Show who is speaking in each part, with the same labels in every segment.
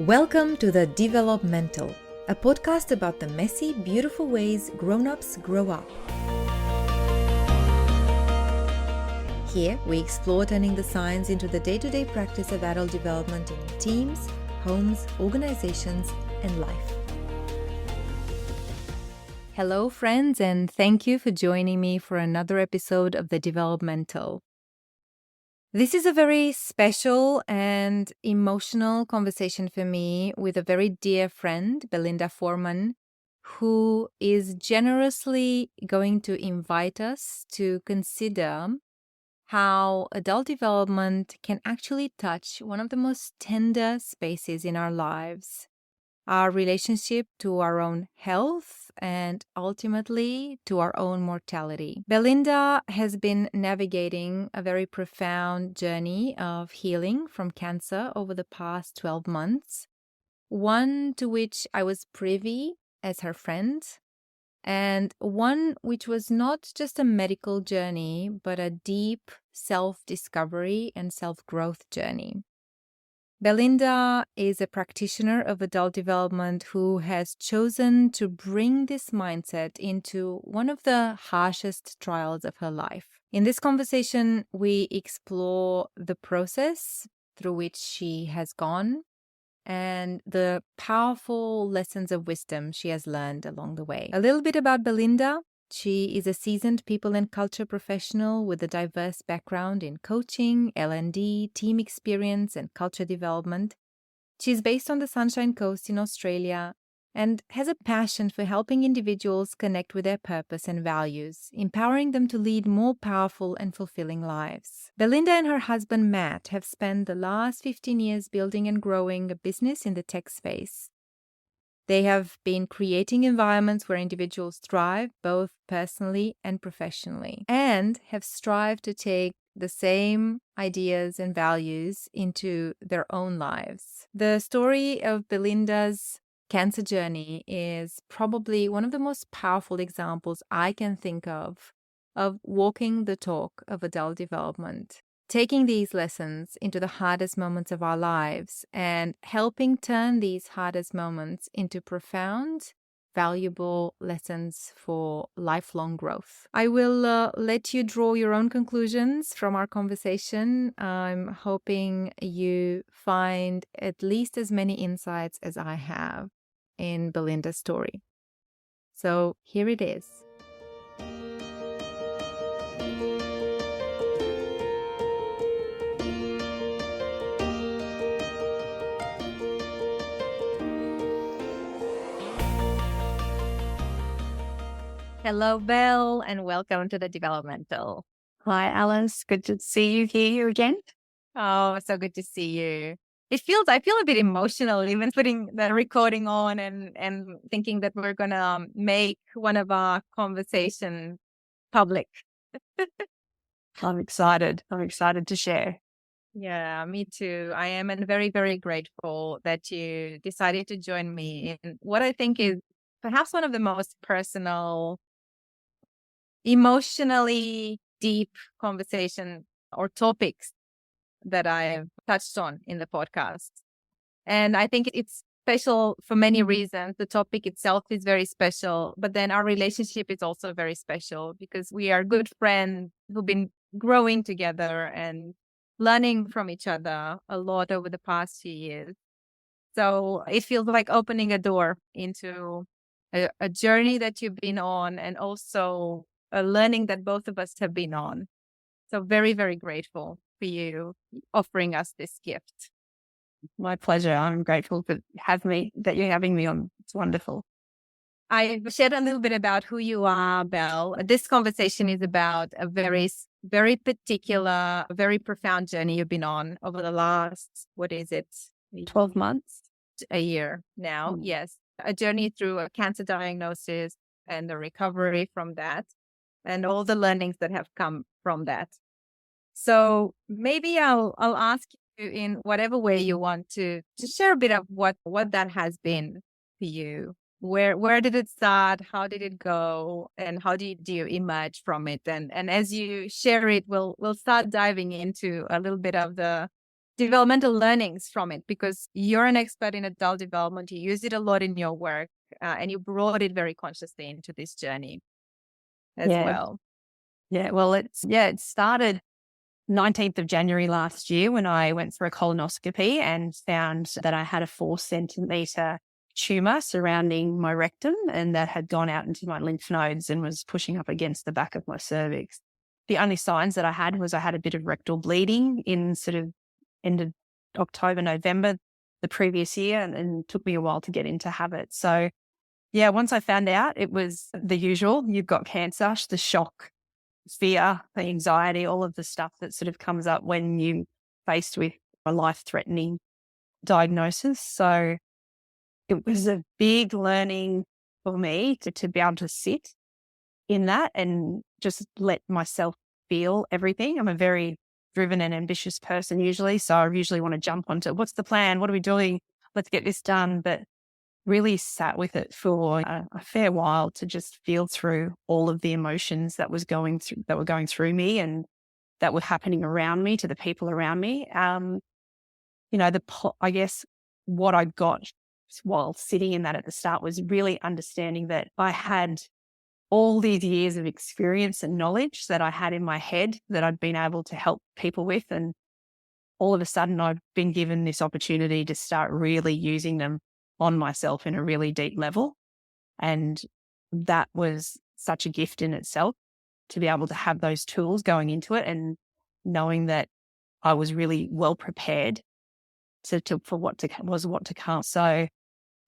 Speaker 1: Welcome to the Developmental, a podcast about the messy, beautiful ways grown-ups grow up. Here, we explore turning the science into the day-to-day practice of adult development in teams, homes, organizations, and life. Hello, friends, and thank you for joining me for another episode of the Developmental. This is a very special and emotional conversation for me with a very dear friend, Belinda Forman, who is generously going to invite us to consider how adult development can actually touch one of the most tender spaces in our lives, our relationship to our own health and ultimately to our own mortality. Belinda has been navigating a very profound journey of healing from cancer over the past 12 months, one to which I was privy as her friend, and one which was not just a medical journey, but a deep self-discovery and self-growth journey. Belinda is a practitioner of adult development who has chosen to bring this mindset into one of the harshest trials of her life. In this conversation, we explore the process through which she has gone and the powerful lessons of wisdom she has learned along the way. A little bit about Belinda. She is a seasoned people and culture professional with a diverse background in coaching, L&D, team experience, and culture development. She's based on the Sunshine Coast in Australia and has a passion for helping individuals connect with their purpose and values, empowering them to lead more powerful and fulfilling lives. Belinda and her husband Matt have spent the last 15 years building and growing a business in the tech space. They have been creating environments where individuals thrive, both personally and professionally, and have strived to take the same ideas and values into their own lives. The story of Belinda's cancer journey is probably one of the most powerful examples I can think of walking the talk of adult development, taking these lessons into the hardest moments of our lives and helping turn these hardest moments into profound, valuable lessons for lifelong growth. I will let you draw your own conclusions from our conversation. I'm hoping you find at least as many insights as I have in Belinda's story. So here it is. Hello, Belle, and welcome to the Developmental.
Speaker 2: Hi, Alice. Good to see you here again.
Speaker 1: Oh, so good to see you. I feel a bit emotional even putting the recording on and thinking that we're going to make one of our conversations public.
Speaker 2: I'm excited. I'm excited to share.
Speaker 1: Yeah, me too. I am and very, very grateful that you decided to join me in what I think is perhaps one of the most personal, emotionally deep conversation or topics that I have touched on in the podcast. And I think it's special for many reasons. The topic itself is very special, but then our relationship is also very special because we are good friends who've been growing together and learning from each other a lot over the past few years. So it feels like opening a door into a journey that you've been on and also a learning that both of us have been on. So very, very grateful for you offering us this gift.
Speaker 2: My pleasure. I'm grateful that you're having me on. It's wonderful.
Speaker 1: I've shared a little bit about who you are, Belle. This conversation is about a very, very particular, very profound journey you've been on over the last,
Speaker 2: 12 months?
Speaker 1: A year now. Yes. A journey through a cancer diagnosis and the recovery from that and all the learnings that have come from that. So maybe I'll ask you in whatever way you want to share a bit of what that has been for you. Where did it start? How did it go? And how do you emerge from it? And as you share it, we'll start diving into a little bit of the developmental learnings from it? Because you're an expert in adult development. You use it a lot in your work, and you brought it very consciously into this journey as
Speaker 2: Yeah.
Speaker 1: well.
Speaker 2: Yeah. Well, it started 19th of January last year when I went for a colonoscopy and found that I had a 4 centimeter tumor surrounding my rectum, and that had gone out into my lymph nodes and was pushing up against the back of my cervix. The only signs that I had was I had a bit of rectal bleeding in sort of end of October, November the previous year, and it took me a while to get into habit. So yeah, once I found out, it was the usual. You've got cancer, the shock, fear, the anxiety, all of the stuff that sort of comes up when you faced with a life-threatening diagnosis. So it was a big learning for me to be able to sit in that and just let myself feel everything. I'm a very driven and ambitious person usually. So I usually want to jump onto what's the plan? What are we doing? Let's get this done. But really sat with it for a fair while to just feel through all of the emotions that were going through me and that were happening around me, to the people around me. I guess what I got while sitting in that at the start was really understanding that I had all these years of experience and knowledge that I had in my head that I'd been able to help people with. And all of a sudden I've been given this opportunity to start really using them on myself in a really deep level. And that was such a gift in itself, to be able to have those tools going into it and knowing that I was really well prepared for what to come. So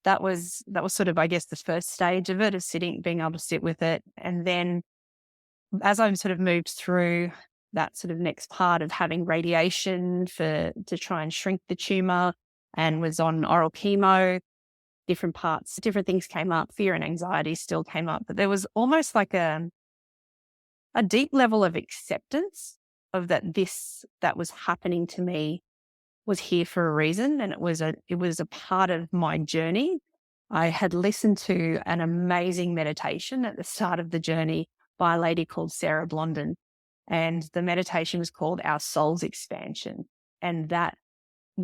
Speaker 2: that was sort of, I guess, the first stage of it, of being able to sit with it. And then as I've sort of moved through that sort of next part of having radiation to try and shrink the tumor, and was on oral chemo, different things came up. Fear and anxiety still came up, but there was almost like a deep level of acceptance of that was happening to me was here for a reason. And it was a part of my journey. I had listened to an amazing meditation at the start of the journey by a lady called Sarah Blondin. And the meditation was called Our Soul's Expansion. And that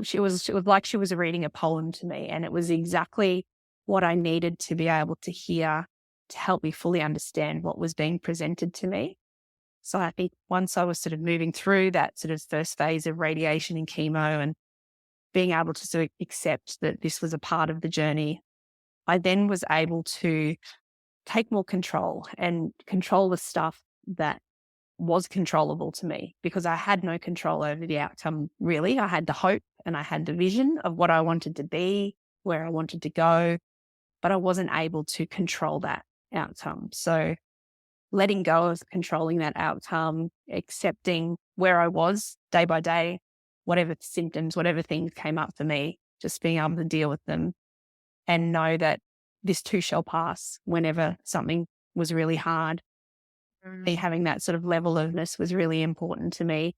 Speaker 2: she was like she was reading a poem to me. And it was exactly what I needed to be able to hear to help me fully understand what was being presented to me. So I think once I was sort of moving through that sort of first phase of radiation and chemo and being able to sort of accept that this was a part of the journey, I then was able to take more control and control the stuff that was controllable to me, because I had no control over the outcome, really. I had the hope and I had the vision of what I wanted to be, where I wanted to go, but I wasn't able to control that outcome. So letting go of controlling that outcome, accepting where I was day by day, whatever symptoms, whatever things came up for me, just being able to deal with them and know that this too shall pass whenever something was really hard. Me having that sort of level ofness was really important to me.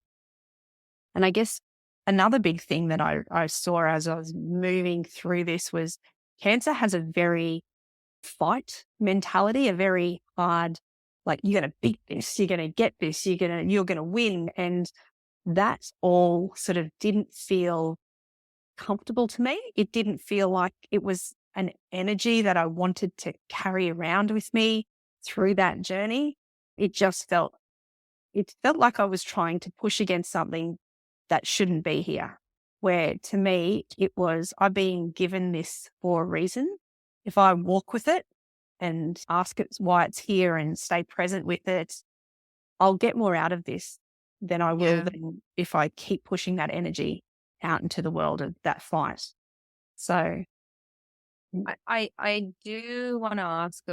Speaker 2: And I guess another big thing that I saw as I was moving through this was cancer has a very fight mentality, a very hard, like, you're going to beat this, you're going to get this, you're going to win. And that all sort of didn't feel comfortable to me. It didn't feel like it was an energy that I wanted to carry around with me through that journey. It felt like I was trying to push against something that shouldn't be here. Where to me, it was, I've been given this for a reason. If I walk with it and ask it why it's here and stay present with it, I'll get more out of this than I will than if I keep pushing that energy out into the world of that fight. So
Speaker 1: I do want to ask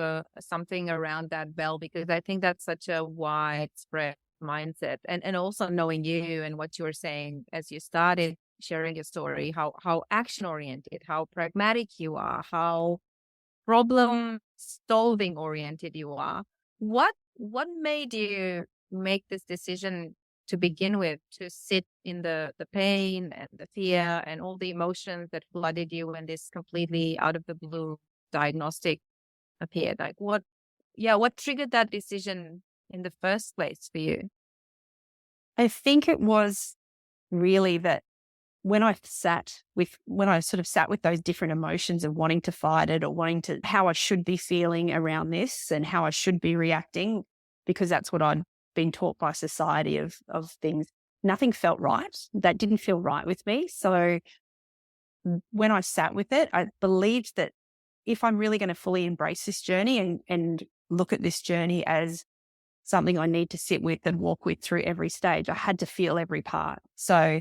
Speaker 1: something around that, Belle, because I think that's such a widespread mindset, and also knowing you and what you were saying as you started sharing your story, how action oriented, how pragmatic you are, how problem solving oriented you are. What made you make this decision to begin with, to sit in the pain and the fear and all the emotions that flooded you when this completely out of the blue diagnostic appeared? Like what triggered that decision in the first place for you?
Speaker 2: I think it was really that when I sort of sat with those different emotions of wanting to fight it or how I should be feeling around this and how I should be reacting, because that's what I'd been taught by society of things, nothing felt right. That didn't feel right with me. So when I sat with it, I believed that if I'm really going to fully embrace this journey and look at this journey as something I need to sit with and walk with through every stage, I had to feel every part. So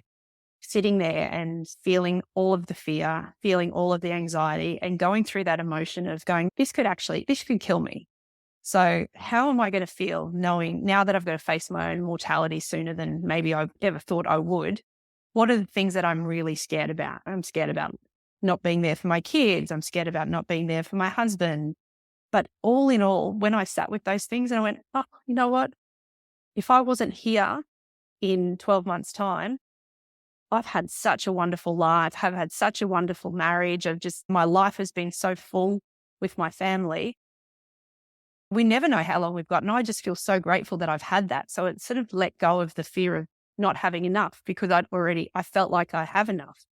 Speaker 2: sitting there and feeling all of the fear, feeling all of the anxiety, and going through that emotion of going, this could kill me. So how am I going to feel knowing now that I've got to face my own mortality sooner than maybe I ever thought I would? What are the things that I'm really scared about? I'm scared about not being there for my kids. I'm scared about not being there for my husband. But all in all, when I sat with those things and I went, oh, you know what? If I wasn't here in 12 months' time, I've had such a wonderful life, have had such a wonderful marriage. My life has been so full with my family. We never know how long we've got. And I just feel so grateful that I've had that. So it sort of let go of the fear of not having enough, because I felt like I have enough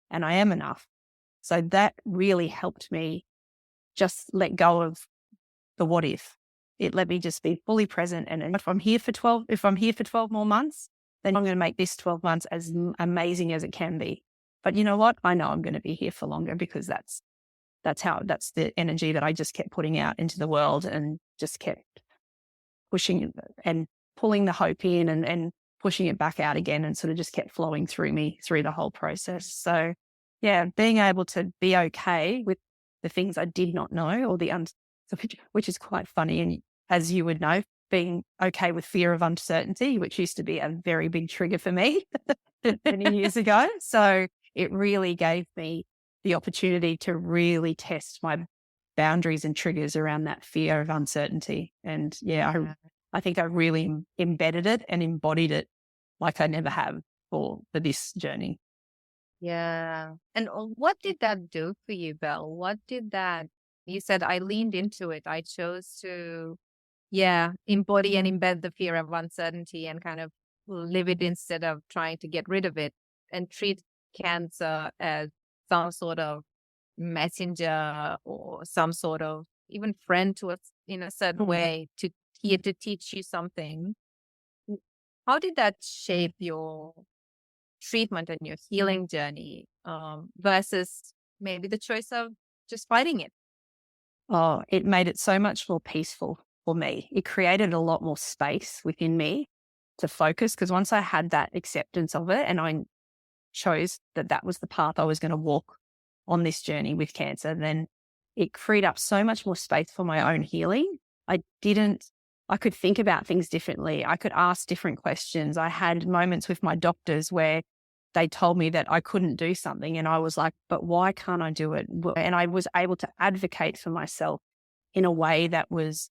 Speaker 2: and I am enough. So that really helped me just let go of the what if. It let me just be fully present. And if I'm here for 12 more months, then I'm going to make this 12 months as amazing as it can be. But you know what? I know I'm going to be here for longer, because that's the energy that I just kept putting out into the world and just kept pushing and pulling the hope in and pushing it back out again, and sort of just kept flowing through me through the whole process. So yeah, being able to be okay with the things I did not know, or which is quite funny. And as you would know, being okay with fear of uncertainty, which used to be a very big trigger for me many years ago. So it really gave me the opportunity to really test my boundaries and triggers around that fear of uncertainty. And yeah, I think I really embedded it and embodied it like I never have for this journey.
Speaker 1: Yeah. And what did that do for you, Belle? You said I leaned into it. I chose to, embody and embed the fear of uncertainty and kind of live it instead of trying to get rid of it, and treat cancer as some sort of messenger or some sort of even friend to us in a certain way, to here to teach you something. How did that shape your treatment and your healing journey, versus maybe the choice of just fighting it?
Speaker 2: Oh, it made it so much more peaceful for me. It created a lot more space within me to focus, because once I had that acceptance of it and I chose that was the path I was going to walk on this journey with cancer, then it freed up so much more space for my own healing. I could think about things differently. I could ask different questions. I had moments with my doctors where they told me that I couldn't do something, and I was like, but why can't I do it? And I was able to advocate for myself in a way that was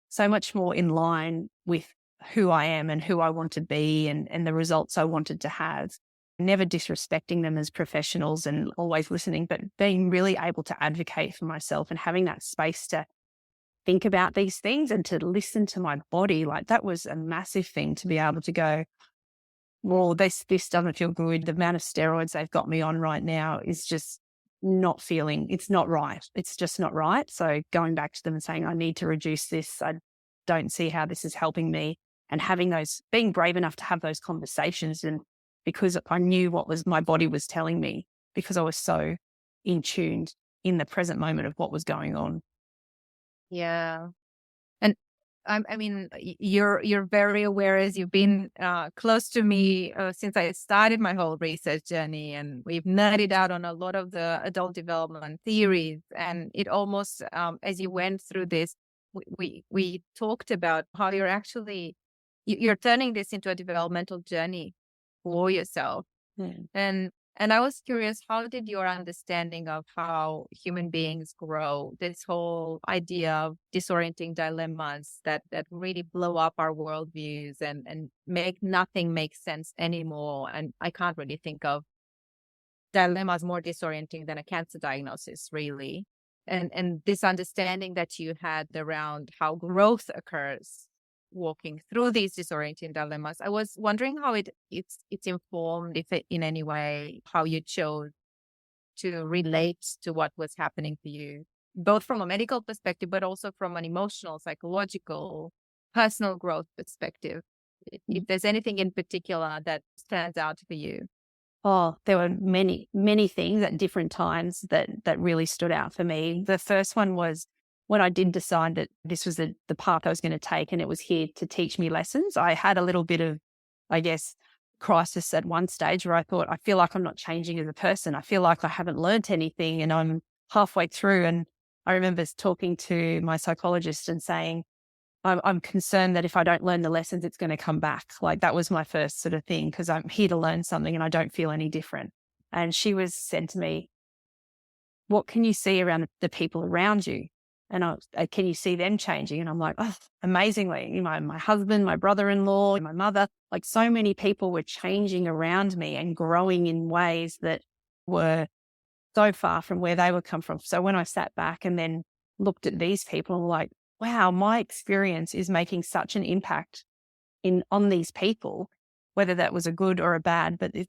Speaker 2: so much more in line with who I am and who I want to be, and the results I wanted to have. Never disrespecting them as professionals and always listening, but being really able to advocate for myself and having that space to think about these things and to listen to my body. Like, that was a massive thing, to be able to go, well, this doesn't feel good. The amount of steroids they've got me on right now is just it's not right. It's just not right. So going back to them and saying, I need to reduce this. I don't see how this is helping me. And being brave enough to have those conversations. And because I knew what my body was telling me, because I was so in tuned in the present moment of what was going on.
Speaker 1: Yeah. And I mean, you're very aware, as you've been close to me since I started my whole research journey, and we've nerded out on a lot of the adult development theories. And it almost, as you went through this, we talked about how you're turning this into a developmental journey for yourself. And I was curious, how did your understanding of how human beings grow, this whole idea of disorienting dilemmas that really blow up our worldviews and make nothing make sense anymore? And I can't really think of dilemmas more disorienting than a cancer diagnosis, really. And this understanding that you had around how growth occurs walking through these disorienting dilemmas. I was wondering how it's informed, if it in any way, how you chose to relate to what was happening to you, both from a medical perspective, but also from an emotional, psychological, personal growth perspective. If there's anything in particular that stands out for you.
Speaker 2: Oh, there were many, many things at different times that really stood out for me. The first one was when I did decide that this was the path I was going to take and it was here to teach me lessons. I had a little bit of, I guess, crisis at one stage where I thought, I feel like I'm not changing as a person. I feel like I haven't learnt anything and I'm halfway through. And I remember talking to my psychologist and saying, I'm concerned that if I don't learn the lessons, it's going to come back. Like that was my first sort of thing because I'm here to learn something and I don't feel any different. And she said to me, what can you see around the people around you? And can you see them changing? And I'm like, oh, amazingly, my husband, my brother-in-law, my mother, like so many people were changing around me and growing in ways that were so far from where they would come from. So when I sat back and then looked at these people, I'm like, wow, my experience is making such an impact on these people, whether that was a good or a bad, but if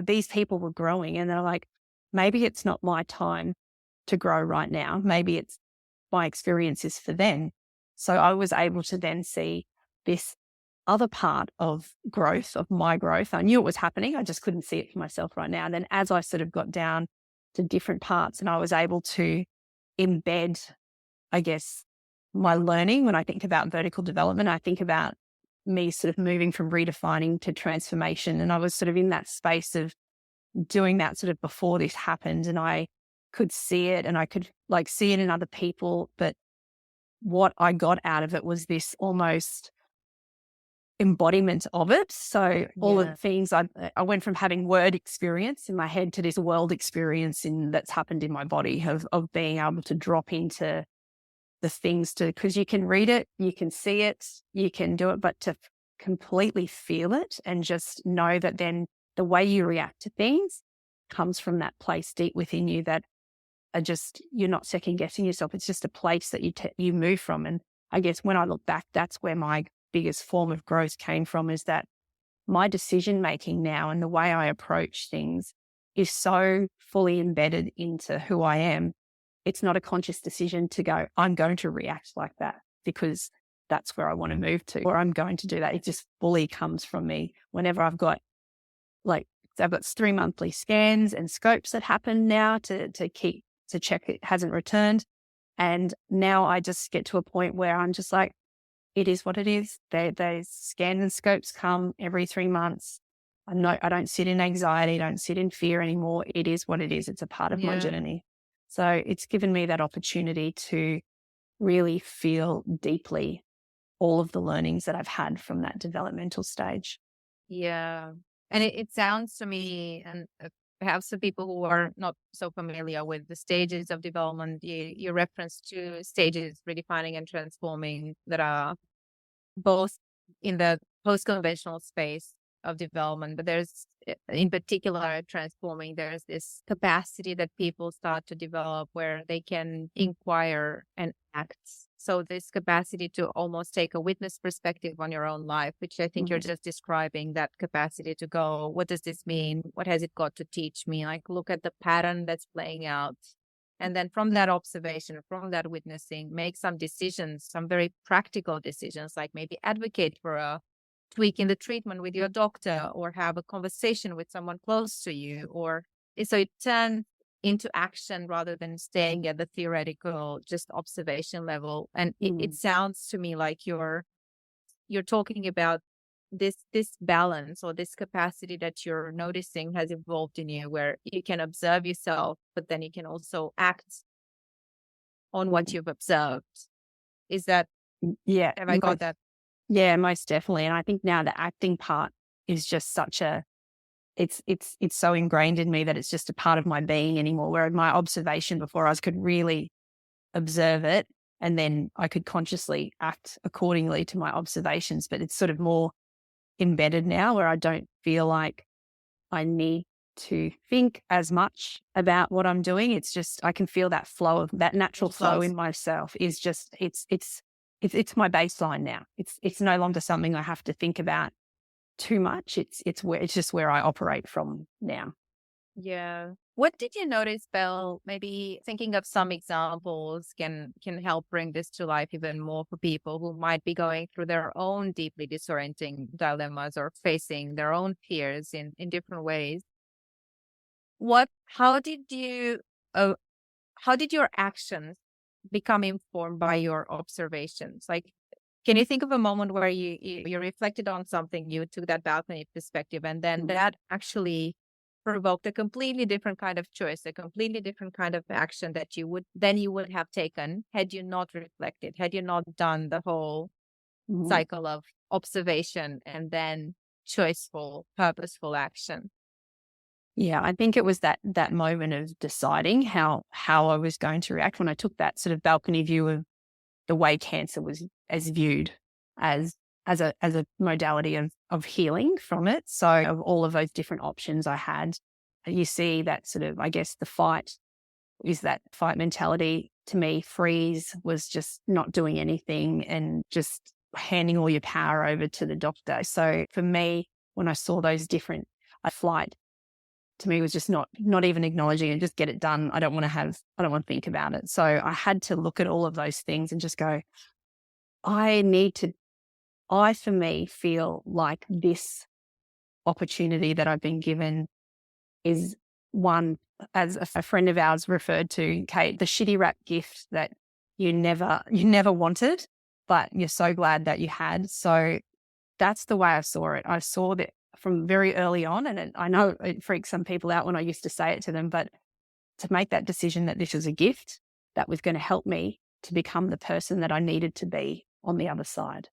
Speaker 2: these people were growing and they're like, maybe it's not my time to grow right now. Maybe it's my experience is for them. So I was able to then see this other part of growth, of my growth. I knew it was happening. I just couldn't see it for myself right now. And then as I sort of got down to different parts and I was able to embed, I guess, my learning. When I think about vertical development, I think about me sort of moving from redefining to transformation. And I was sort of in that space of doing that sort of before this happened. And I could see it and I could like see it in other people. But what I got out of it was this almost embodiment of it. So all of the things I went from having word experience in my head to this world experience that's happened in my body of being able to drop into the things because you can read it, you can see it, you can do it, but to completely feel it and just know that then the way you react to things comes from that place deep within you that are just, you're not second guessing yourself. It's just a place that you move from. And I guess when I look back, that's where my biggest form of growth came from, is that my decision making now and the way I approach things is so fully embedded into who I am. It's not a conscious decision to go, I'm going to react like that because that's where I want to move to, or I'm going to do that. It just fully comes from me. Whenever I've got 3 monthly scans and scopes that happen now to check it hasn't returned. And now I just get to a point where I'm just like, it is what it is. Those scans and scopes come every 3 months. I don't sit in anxiety, don't sit in fear anymore. It is what it is. It's a part of my journey. So it's given me that opportunity to really feel deeply all of the learnings that I've had from that developmental stage.
Speaker 1: Yeah. And it sounds to me, and perhaps for people who are not so familiar with the stages of development, you reference two stages, redefining and transforming, that are both in the post-conventional space of development, but there's, in particular, transforming, there's this capacity that people start to develop where they can inquire and act. So this capacity to almost take a witness perspective on your own life, which I think you're just describing, that capacity to go, what does this mean? What has it got to teach me? Like, look at the pattern that's playing out. And then from that observation, from that witnessing, make some decisions, some very practical decisions, like maybe advocate for a tweak in the treatment with your doctor, or have a conversation with someone close to you, or so it turns into action rather than staying at the theoretical, just observation level. And it sounds to me like you're talking about this balance, or this capacity that you're noticing has evolved in you, where you can observe yourself, but then you can also act on what you've observed. Is that, have I got that?
Speaker 2: Yeah, most definitely. And I think now the acting part is just it's so ingrained in me that it's just a part of my being anymore, where my observation before, I could really observe it and then I could consciously act accordingly to my observations. But it's sort of more embedded now, where I don't feel like I need to think as much about what I'm doing. It's just, I can feel that flow, of that natural flow in myself is just, it's it's my baseline now. It's no longer something I have to think about too much. It's just where I operate from now.
Speaker 1: Yeah. What did you notice, Belle? Maybe thinking of some examples can help bring this to life even more for people who might be going through their own deeply disorienting dilemmas or facing their own fears in different ways. What uh, how did your actions become informed by your observations? Like, can you think of a moment where you reflected on something, you took that balcony perspective, and then that actually provoked a completely different kind of choice, a completely different kind of action that you would have taken had you not reflected, had you not done the whole
Speaker 2: Mhm.
Speaker 1: cycle of observation and then choiceful, purposeful action?
Speaker 2: Yeah, I think it was that moment of deciding how I was going to react when I took that sort of balcony view of the way cancer was as viewed as as a modality of healing from it. So of all of those different options I had, you see that sort of, I guess, the fight is that fight mentality. To me, freeze was just not doing anything and just handing all your power over to the doctor. So for me, when I saw those different, a flight to me was just not even acknowledging it, just get it done. I don't want to think about it. So I had to look at all of those things and just go, I need to, I for me feel like this opportunity that I've been given is one, as a friend of ours referred to, Kate, the shitty wrap gift that you never wanted, but you're so glad that you had. So that's the way I saw it. I saw that from very early on, and I know it freaks some people out when I used to say it to them, but to make that decision that this was a gift that was going to help me to become the person that I needed to be on the other side.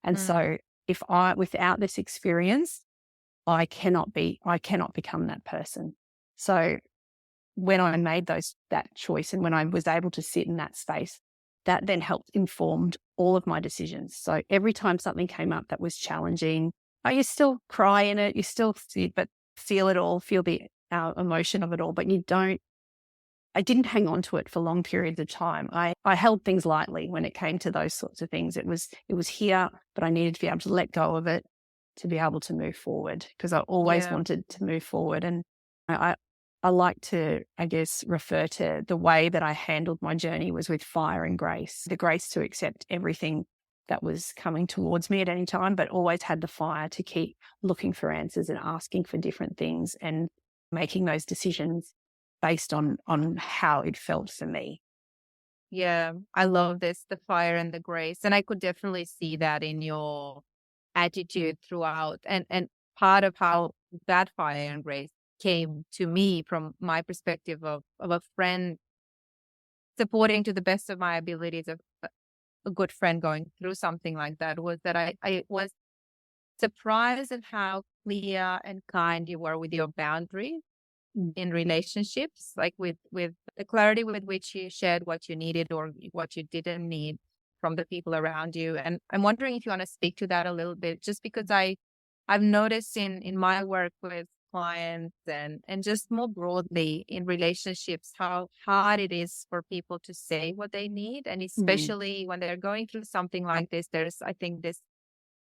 Speaker 2: And
Speaker 1: Mm,
Speaker 2: so without this experience, I cannot become that person. So when I made that choice and when I was able to sit in that space, that then helped informed all of my decisions. So every time something came up that was challenging, you still cry in it, you still see, but feel it all, feel the emotion of it all, but you don't. I didn't hang on to it for long periods of time. I held things lightly when it came to those sorts of things. It was here, but I needed to be able to let go of it to be able to move forward because I always
Speaker 1: yeah.
Speaker 2: wanted to move forward. And I, I like to, I guess, refer to the way that I handled my journey was with fire and grace, the grace to accept everything that was coming towards me at any time, but always had the fire to keep looking for answers and asking for different things and making those decisions based on how it felt for me.
Speaker 1: Yeah, I love this, the fire and the grace. And I could definitely see that in your attitude throughout. And part of how that fire and grace came to me from my perspective of a friend supporting to the best of my abilities of a good friend going through something like that was that I was surprised at how clear and kind you were with your boundaries
Speaker 2: Mm.
Speaker 1: in relationships, like with the clarity with which you shared what you needed or what you didn't need from the people around you. And I'm wondering if you want to speak to that a little bit, just because I've noticed in my work with clients and just more broadly in relationships how hard it is for people to say what they need, and
Speaker 2: Mm.
Speaker 1: especially when they're going through something like this. There's, I think, this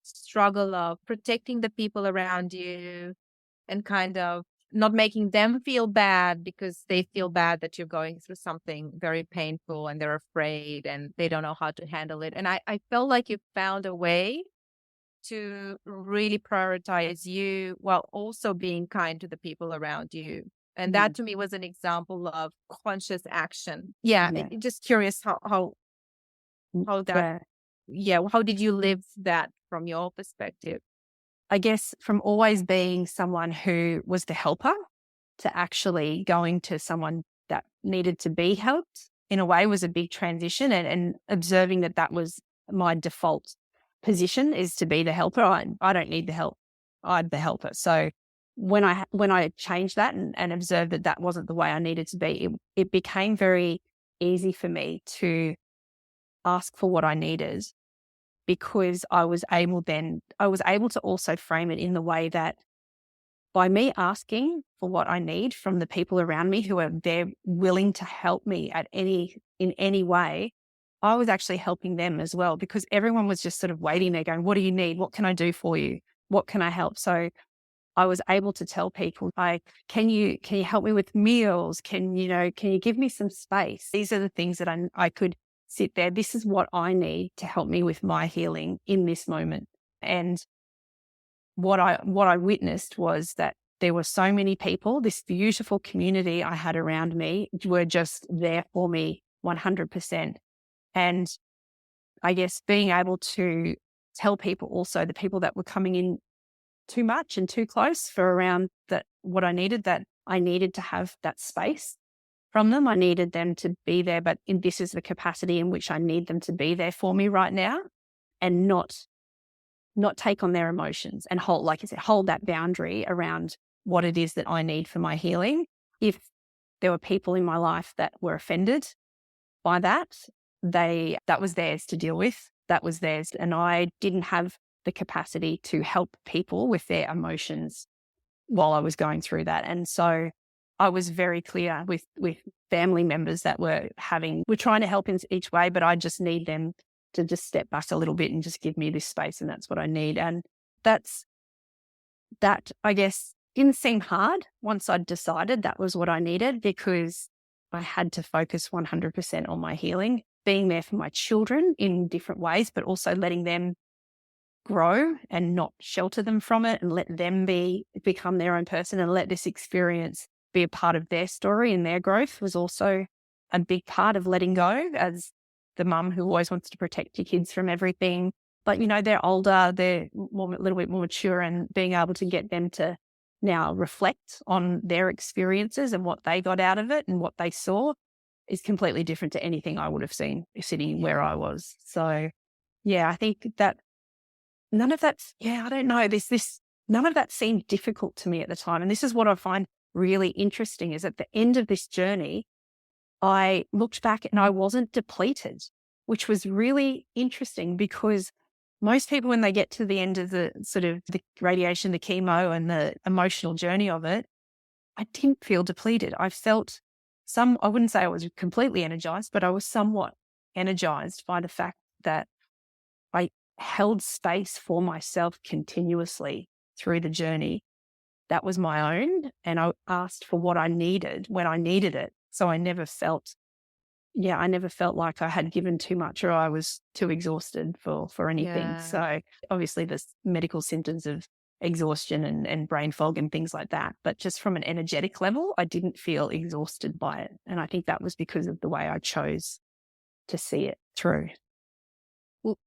Speaker 1: struggle of protecting the people around you and kind of not making them feel bad because they feel bad that you're going through something very painful and they're afraid and they don't know how to handle it. And I felt like you found a way to really prioritize you while also being kind to the people around you. And that
Speaker 2: Mm.
Speaker 1: to me was an example of conscious action. Yeah,
Speaker 2: Yeah.
Speaker 1: just curious
Speaker 2: Mm.
Speaker 1: how that,
Speaker 2: Yeah.
Speaker 1: yeah, how did you live that from your perspective?
Speaker 2: I guess from always being someone who was the helper to actually going to someone that needed to be helped in a way was a big transition, and observing that that was my default position is to be the helper. I don't need the help. I'm the helper. So when I changed that and observed that that wasn't the way I needed to be, it became very easy for me to ask for what I needed because I was able to also frame it in the way that by me asking for what I need from the people around me who are there willing to help me in any way, I was actually helping them as well, because everyone was just sort of waiting there going, what do you need? What can I do for you? What can I help? So I was able to tell people, can you help me with meals? Can you give me some space? These are the things that I could sit there. This is what I need to help me with my healing in this moment. And what I witnessed was that there were so many people, this beautiful community I had around me were just there for me 100%. And I guess being able to tell people also, the people that were coming in too much and too close for around that, what I needed, that I needed to have that space from them. I needed them to be there, but this is the capacity in which I need them to be there for me right now, and not take on their emotions, and hold, like I said, hold that boundary around what it is that I need for my healing. If there were people in my life that were offended by that, that was theirs to deal with. That was theirs. And I didn't have the capacity to help people with their emotions while I was going through that. And so I was very clear with family members that we're trying to help in each way, but I just need them to just step back a little bit and just give me this space. And that's what I need. And that, I guess, didn't seem hard once I'd decided that was what I needed, because I had to focus 100% on my healing, being there for my children in different ways, but also letting them grow and not shelter them from it, and let them become their own person, and let this experience be a part of their story and their growth was also a big part of letting go, as the mum who always wants to protect your kids from everything. But, they're older, they're a little bit more mature, and being able to get them to now reflect on their experiences and what they got out of it and what they saw is completely different to anything I would have seen sitting where I was. So, yeah, I think that none of that, I don't know, none of that seemed difficult to me at the time. And this is what I find really interesting, is at the end of this journey, I looked back and I wasn't depleted, which was really interesting, because most people, when they get to the end of the sort of the radiation, the chemo and the emotional journey of it, I didn't feel depleted. I felt I wouldn't say I was completely energized, but I was somewhat energized by the fact that I held space for myself continuously through the journey. That was my own. And I asked for what I needed when I needed it. So I never felt like I had given too much or I was too exhausted for anything.
Speaker 1: Yeah.
Speaker 2: So obviously there's medical symptoms of exhaustion and brain fog and things like that. But just from an energetic level, I didn't feel exhausted by it. And I think that was because of the way I chose to see it through.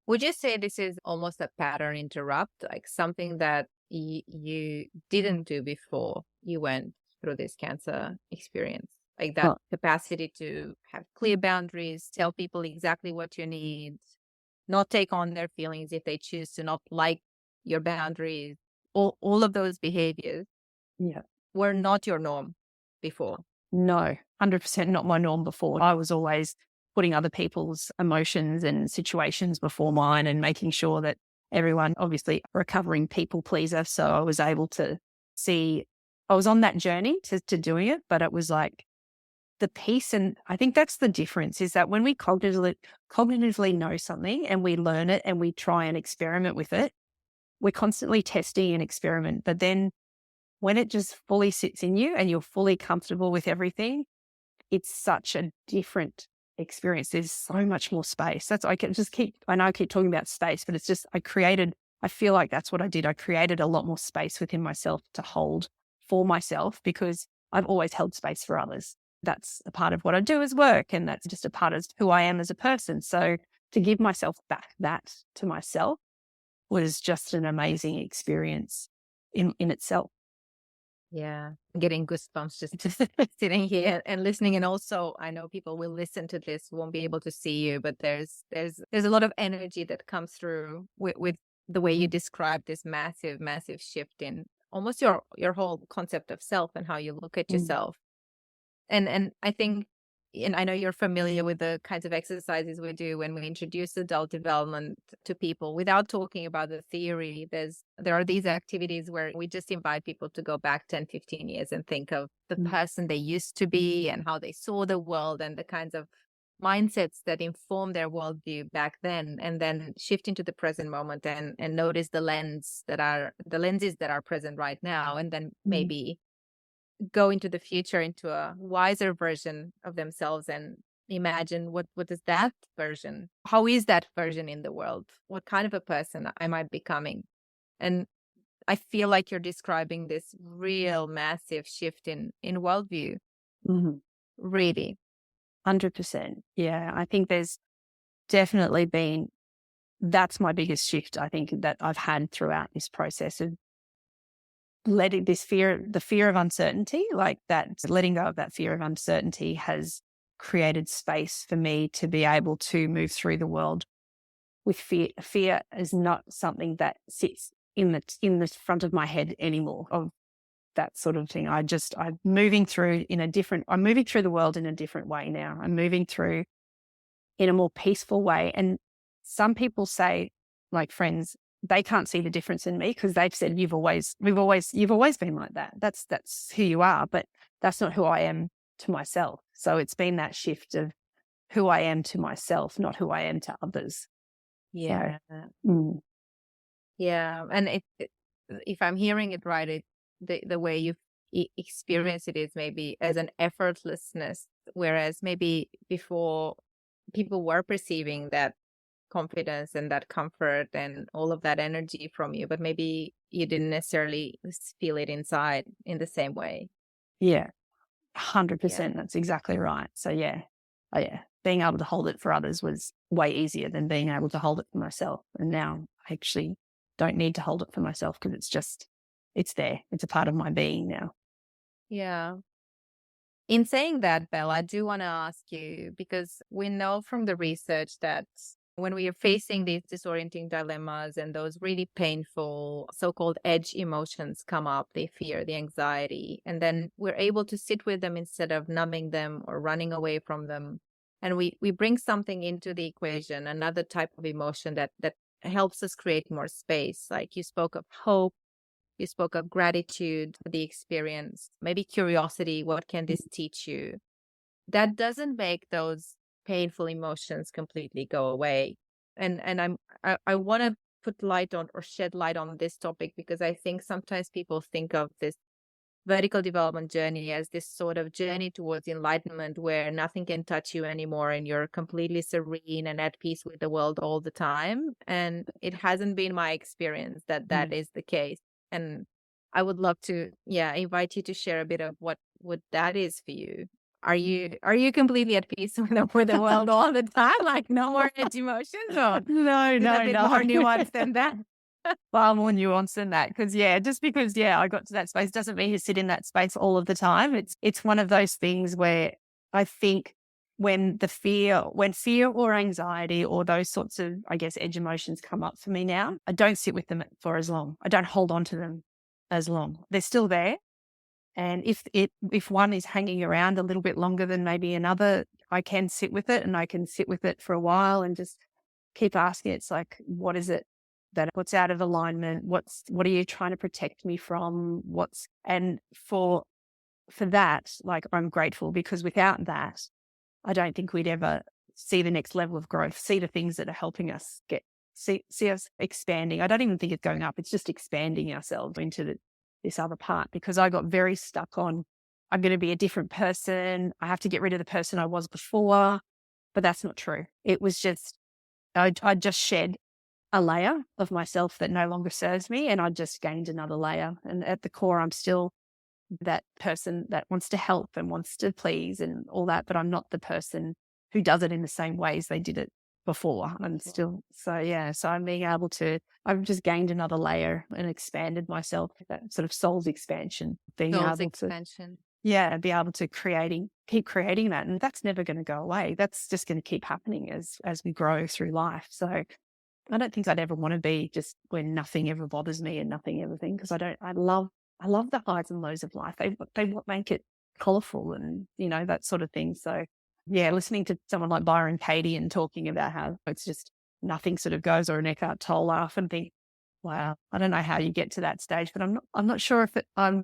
Speaker 1: Would you say this is almost a pattern interrupt, like something that you didn't do before you went through this cancer experience? Like that capacity to have clear boundaries, tell people exactly what you need, not take on their feelings if they choose to not like your boundaries. All of those behaviors were not your norm before.
Speaker 2: No, 100% not my norm before. I was always putting other people's emotions and situations before mine, and making sure that everyone, obviously recovering people pleaser. So I was able to see, I was on that journey to doing it, but it was like the peace. And I think that's the difference, is that when we cognitively know something and we learn it and we try and experiment with it, we're constantly testing and experiment. But then when it just fully sits in you and you're fully comfortable with everything, it's such a different experience. There's so much more space. I know I keep talking about space, but it's just, I feel like that's what I did. I created a lot more space within myself to hold for myself, because I've always held space for others. That's a part of what I do as work, and that's just a part of who I am as a person. So to give myself back that to myself was just an amazing experience in itself.
Speaker 1: Yeah, getting goosebumps just sitting here and listening. And also, I know people will listen to this, won't be able to see you, but there's a lot of energy that comes through with the way you describe this massive, massive shift in almost your whole concept of self and how you look at yourself. And I think, and I know you're familiar with the kinds of exercises we do when we introduce adult development to people without talking about the theory. There are these activities where we just invite people to go back 10, 15 years and think of the person they used to be and how they saw the world and the kinds of mindsets that inform their worldview back then, and then shift into the present moment and notice the lenses that are present right now, and then
Speaker 2: Mm.
Speaker 1: maybe go into the future into a wiser version of themselves and imagine what is that version, how is that version in the world, what kind of a person am I becoming. And I feel like you're describing this real massive shift in worldview,
Speaker 2: Mhm.
Speaker 1: really.
Speaker 2: 100%. Yeah, I think there's definitely been that's my biggest shift, I think, that I've had throughout this process of letting the fear of uncertainty, like that, letting go of that fear of uncertainty has created space for me to be able to move through the world with fear. Fear is not something that sits in the front of my head anymore of that sort of thing. I'm moving through the world in a different way now. I'm moving through in a more peaceful way. And some people say, like friends, they can't see the difference in me because they've said, you've always been like that. That's who you are, but that's not who I am to myself. So it's been that shift of who I am to myself, not who I am to others. So,
Speaker 1: Yeah.
Speaker 2: mm,
Speaker 1: Yeah, and if I'm hearing it right, the way you experience it is maybe as an effortlessness, whereas maybe before people were perceiving that confidence and that comfort and all of that energy from you, but maybe you didn't necessarily feel it inside in the same way.
Speaker 2: yeah,
Speaker 1: Yeah.
Speaker 2: 100%. That's exactly right. So yeah. Oh yeah. Being able to hold it for others was way easier than being able to hold it for myself. And now I actually don't need to hold it for myself because it's there. It's a part of my being now.
Speaker 1: Yeah. In saying that, Belle, I do want to ask you, because we know from the research that when we are facing these disorienting dilemmas and those really painful so-called edge emotions come up, the fear, the anxiety, and then we're able to sit with them instead of numbing them or running away from them. And we bring something into the equation, another type of emotion that helps us create more space. Like you spoke of hope. You spoke of gratitude for the experience, maybe curiosity. What can this teach you? That doesn't make those painful emotions completely go away. I want to put light on or shed light on this topic because I think sometimes people think of this vertical development journey as this sort of journey towards enlightenment where nothing can touch you anymore and you're completely serene and at peace with the world all the time. And it hasn't been my experience that that
Speaker 2: Mm.
Speaker 1: is the case. And I would love to, yeah, invite you to share a bit of what that is for you. Are you completely at peace with the world all the time? Like no more edge emotions, or
Speaker 2: No,
Speaker 1: is it a
Speaker 2: no,
Speaker 1: bit
Speaker 2: no.
Speaker 1: more nuanced than that?
Speaker 2: Far more nuanced than that. Because just because I got to that space doesn't mean you sit in that space all of the time. It's one of those things where I think when fear or anxiety or those sorts of, I guess, edge emotions come up for me now, I don't sit with them for as long. I don't hold on to them as long. They're still there. And if one is hanging around a little bit longer than maybe another, I can sit with it and I can sit with it for a while and just keep asking. It's like, what is it what's out of alignment? What are you trying to protect me from? And for that, like I'm grateful because without that, I don't think we'd ever see the next level of growth, see the things that are helping us see us expanding. I don't even think it's going up. It's just expanding ourselves into this other part because I got very stuck on, I'm going to be a different person. I have to get rid of the person I was before, but that's not true. It was just, I just shed a layer of myself that no longer serves me. And I just gained another layer. And at the core, I'm still that person that wants to help and wants to please and all that, but I'm not the person who does it in the same ways they did it before. I'm still, so I'm being able to, I've just gained another layer and expanded myself, that sort of soul's expansion, being
Speaker 1: Soul's
Speaker 2: able to,
Speaker 1: expansion.
Speaker 2: be able to keep creating that. And that's never going to go away. That's just going to keep happening as we grow through life. So I don't think I'd ever want to be just when nothing ever bothers me and nothing ever thing because I love the highs and lows of life. They what make it colourful and that sort of thing. So listening to someone like Byron Katie and talking about how it's just nothing sort of goes, or an Eckhart Tolle laugh and think, wow, I don't know how you get to that stage, but I'm not sure if I'm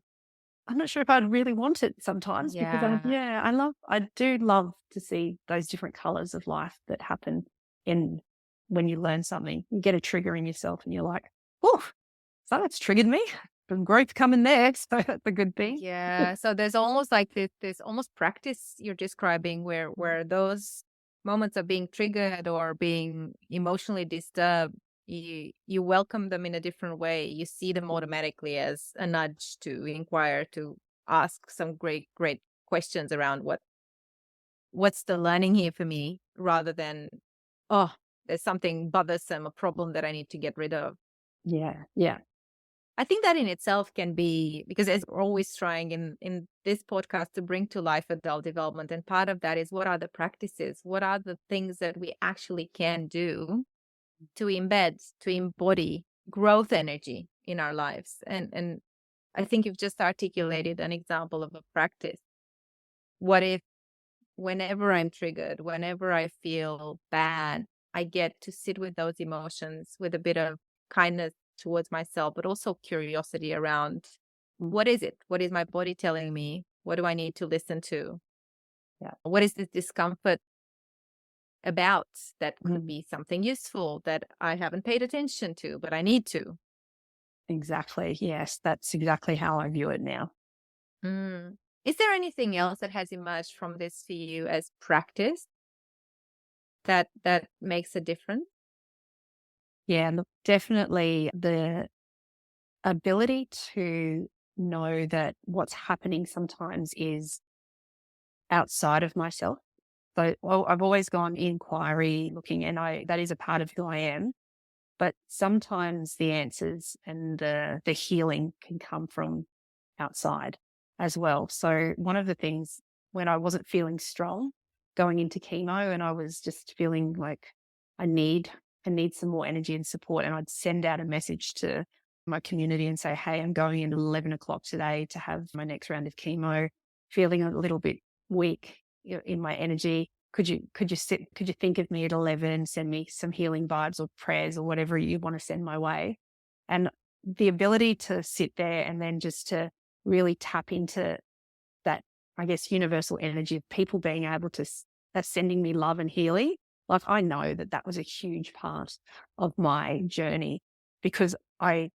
Speaker 2: I'm not sure if I'd really want it sometimes because
Speaker 1: Yeah.
Speaker 2: I do love to see those different colors of life that happen in when you learn something. You get a trigger in yourself and you're like, oh, so that's triggered me. Some growth coming there. So that's a good thing.
Speaker 1: Yeah. So there's almost like this almost practice you're describing where those moments of being triggered or being emotionally disturbed, you welcome them in a different way. You see them automatically as a nudge to inquire, to ask some great questions around what's the learning here for me, rather than, oh, there's something bothersome, a problem that I need to get rid of.
Speaker 2: Yeah. Yeah.
Speaker 1: I think that in itself can be, because as we're always trying in this podcast to bring to life adult development, and part of that is what are the practices, what are the things that we actually can do to embed, to embody growth energy in our lives. And I think you've just articulated an example of a practice. What if whenever I'm triggered, whenever I feel bad, I get to sit with those emotions with a bit of kindness towards myself, but also curiosity around,
Speaker 2: Mm.
Speaker 1: what is it? What is my body telling me? What do I need to listen to?
Speaker 2: Yeah.
Speaker 1: What is this discomfort about that could
Speaker 2: Mm.
Speaker 1: be something useful that I haven't paid attention to, but I need to?
Speaker 2: Exactly. Yes. That's exactly how I view it now.
Speaker 1: Mm. Is there anything else that has emerged from this for you as practice that makes a difference?
Speaker 2: Yeah. Look, definitely the ability to know that what's happening sometimes is outside of myself. So I've always gone inquiry looking, and that is a part of who I am. But sometimes the answers and the healing can come from outside as well. So one of the things when I wasn't feeling strong going into chemo, and I was just feeling like I need I need some more energy and support, and I'd send out a message to my community and say, "Hey, I'm going in at 11 o'clock today to have my next round of chemo. Feeling a little bit weak in my energy. Could you think of me at 11, send me some healing vibes or prayers or whatever you want to send my way?" And the ability to sit there and then just to really tap into that, I guess, universal energy of people being able to sending me love and healing. Like, I know that that was a huge part of my journey because I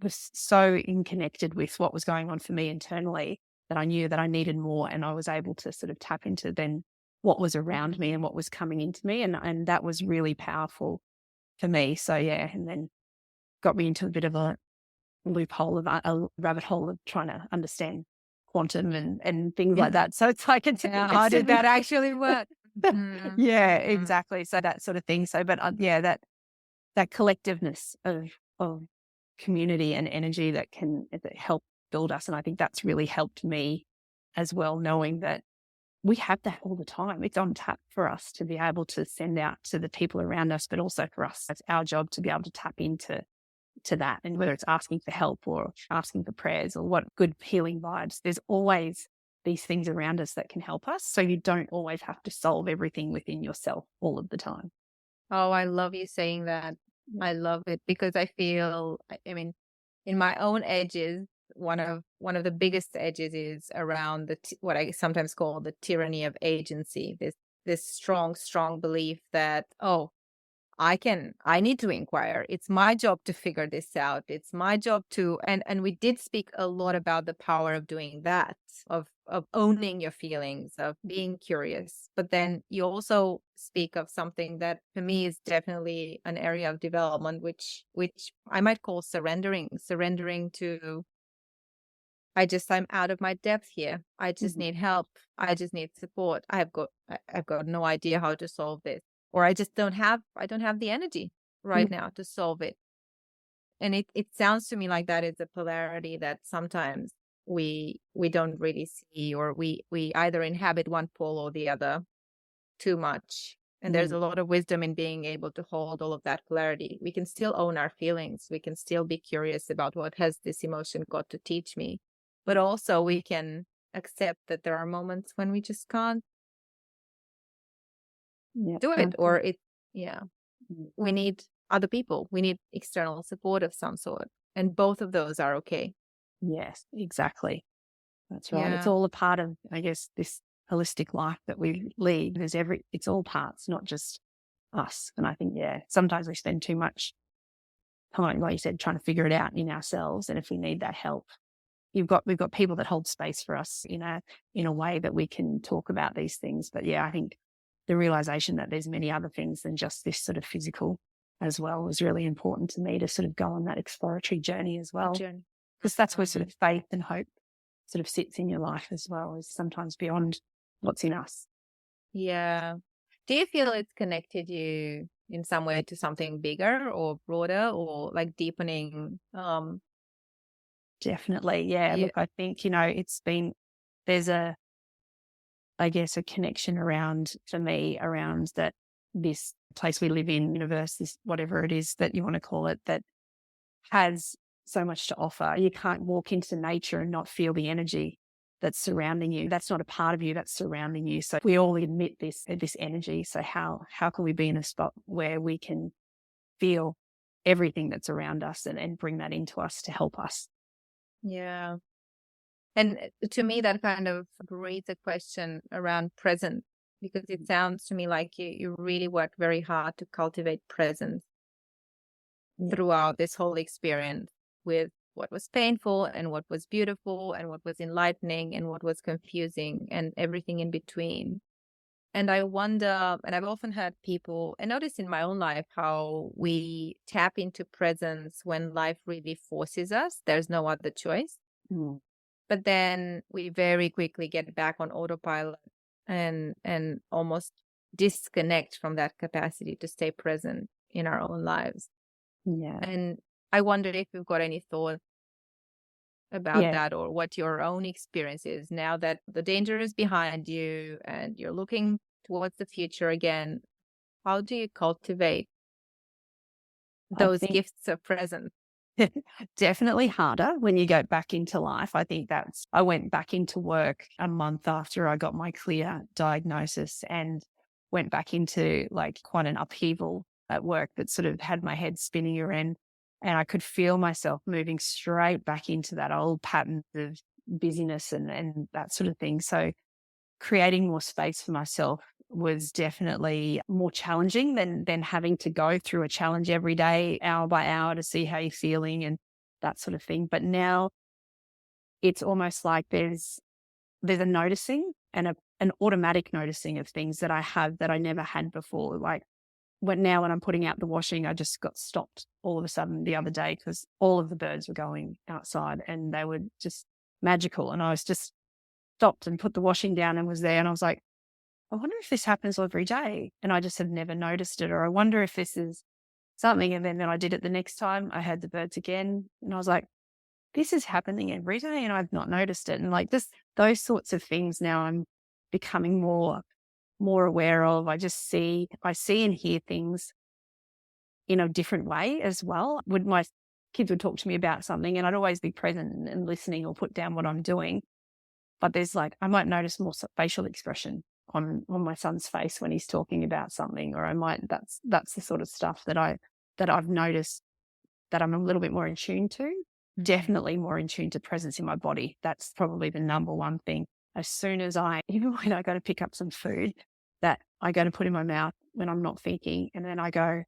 Speaker 2: was so connected with what was going on for me internally that I knew that I needed more, and I was able to sort of tap into then what was around me and what was coming into me, and that was really powerful for me. So yeah, and then got me into a bit of a loophole of a rabbit hole of trying to understand quantum and things like that. So it's like
Speaker 1: Yeah,
Speaker 2: it's
Speaker 1: how did that actually work? Mhm,
Speaker 2: yeah,
Speaker 1: mhm.
Speaker 2: exactly. So that sort of thing. So, but yeah, that collectiveness of community and energy that help build us. And I think that's really helped me as well, knowing that we have that all the time. It's on tap for us to be able to send out to the people around us, but also for us, it's our job to be able to tap into that. And whether it's asking for help or asking for prayers or what good healing vibes, there's always these things around us that can help us. So you don't always have to solve everything within yourself all of the time.
Speaker 1: Oh, I love you saying that.
Speaker 2: Yeah.
Speaker 1: I love it because I feel, I mean, in my own edges, one of the biggest edges is around what I sometimes call the tyranny of agency. This strong belief that, oh, I need to inquire. It's my job to figure this out. It's my job to, and we did speak a lot about the power of doing that, of owning your feelings, of being curious. But then you also speak of something that for me is definitely an area of development, which I might call surrendering to, I'm out of my depth here. I just
Speaker 2: Mhm.
Speaker 1: need help. I just need support. I've got no idea how to solve this. Or I don't have the energy right
Speaker 2: Mhm.
Speaker 1: now to solve it. And it sounds to me like that is a polarity that sometimes we don't really see, or we either inhabit one pole or the other too much. And there's
Speaker 2: Mhm.
Speaker 1: a lot of wisdom in being able to hold all of that polarity. We can still own our feelings. We can still be curious about what has this emotion got to teach me. But also we can accept that there are moments when we just can't
Speaker 2: Yeah.
Speaker 1: do it, or yeah,
Speaker 2: Mhm.
Speaker 1: we need other people. We need external support of some sort. And both of those are okay.
Speaker 2: Yes, exactly. That's right. It's
Speaker 1: Yeah.
Speaker 2: all a part of, I guess, this holistic life that we lead. It's all parts, not just us. And I think, yeah, sometimes we spend too much time, like you said, trying to figure it out in ourselves. And if we need that help, we've got people that hold space for us in a way that we can talk about these things. But yeah, I think the realization that there's many other things than just this sort of physical as well was really important to me to sort of go on that exploratory journey as well.
Speaker 1: Journey.
Speaker 2: Because that's where sort of faith and hope sort of sits in your life as well, is sometimes beyond what's in us.
Speaker 1: Yeah. Do you feel it's connected you in some way to something bigger or broader or like deepening?
Speaker 2: Definitely. Yeah.
Speaker 1: Yeah.
Speaker 2: Look, I think, there's I guess, a connection around, for me, around that this place we live in, universe, this whatever it is that you want to call it, that has so much to offer. You can't walk into nature and not feel the energy that's surrounding you. That's not a part of you, that's surrounding you. So we all emit this energy. So how can we be in a spot where we can feel everything that's around us and bring that into us to help us?
Speaker 1: Yeah. And to me, that kind of breeds a question around presence, because it sounds to me like you really work very hard to cultivate presence throughout this whole experience, with what was painful and what was beautiful and what was enlightening and what was confusing and everything in between. And I wonder, and I've often heard people, and notice in my own life, how we tap into presence when life really forces us. There's no other choice.
Speaker 2: Mm.
Speaker 1: But then we very quickly get back on autopilot and almost disconnect from that capacity to stay present in our own lives.
Speaker 2: Yeah.
Speaker 1: And I wondered if you've got any thought about
Speaker 2: Yeah.
Speaker 1: that, or what your own experience is now that the danger is behind you and you're looking towards the future again. How do you cultivate
Speaker 2: I
Speaker 1: those
Speaker 2: think
Speaker 1: gifts of presence?
Speaker 2: definitely harder when you go back into life. I think I went back into work a month after I got my clear diagnosis, and went back into like quite an upheaval at work that sort of had my head spinning around, and I could feel myself moving straight back into that old pattern of busyness and that sort of thing. So creating more space for myself was definitely more challenging than having to go through a challenge every day, hour by hour, to see how you're feeling and that sort of thing. But now it's almost like there's a noticing and an automatic noticing of things that I have that I never had before. Like when I'm putting out the washing, I just got stopped all of a sudden the other day because all of the birds were going outside and they were just magical. And I was just stopped and put the washing down and was there. And I was like, I wonder if this happens every day. And I just have never noticed it. Or I wonder if this is something. And then I did it the next time. I heard the birds again. And I was like, this is happening every day. And I've not noticed it. And like those sorts of things now I'm becoming more aware of. I see and hear things in a different way as well. My kids would talk to me about something and I'd always be present and listening or put down what I'm doing. But there's I might notice more facial expression on my son's face when he's talking about something, or that's the sort of stuff that I've noticed that I'm a little bit more in tune to. Mm-hmm. Definitely more in tune to presence in my body. That's probably the number one thing. As soon as even when I go to pick up some food that I go to put in my mouth when I'm not thinking, and then I go,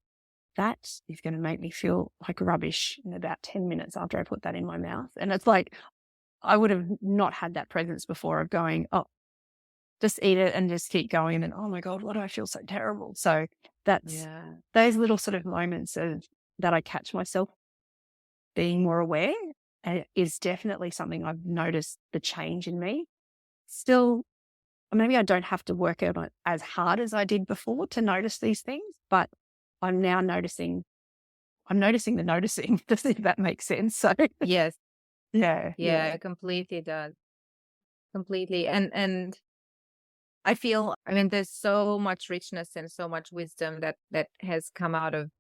Speaker 2: that is going to make me feel like rubbish in about 10 minutes after I put that in my mouth. And it's like, I would have not had that presence before of going, oh, just eat it and just keep going. And then, oh my God, why do I feel so terrible? So that's those little sort of moments that I catch myself being more aware is definitely something I've noticed the change in me. Still, maybe I don't have to work out on it as hard as I did before to notice these things, but I'm now noticing the noticing, if that makes sense. So
Speaker 1: Yes.
Speaker 2: Yeah,
Speaker 1: it completely does. Completely. And I feel, there's so much richness and so much wisdom that has come out of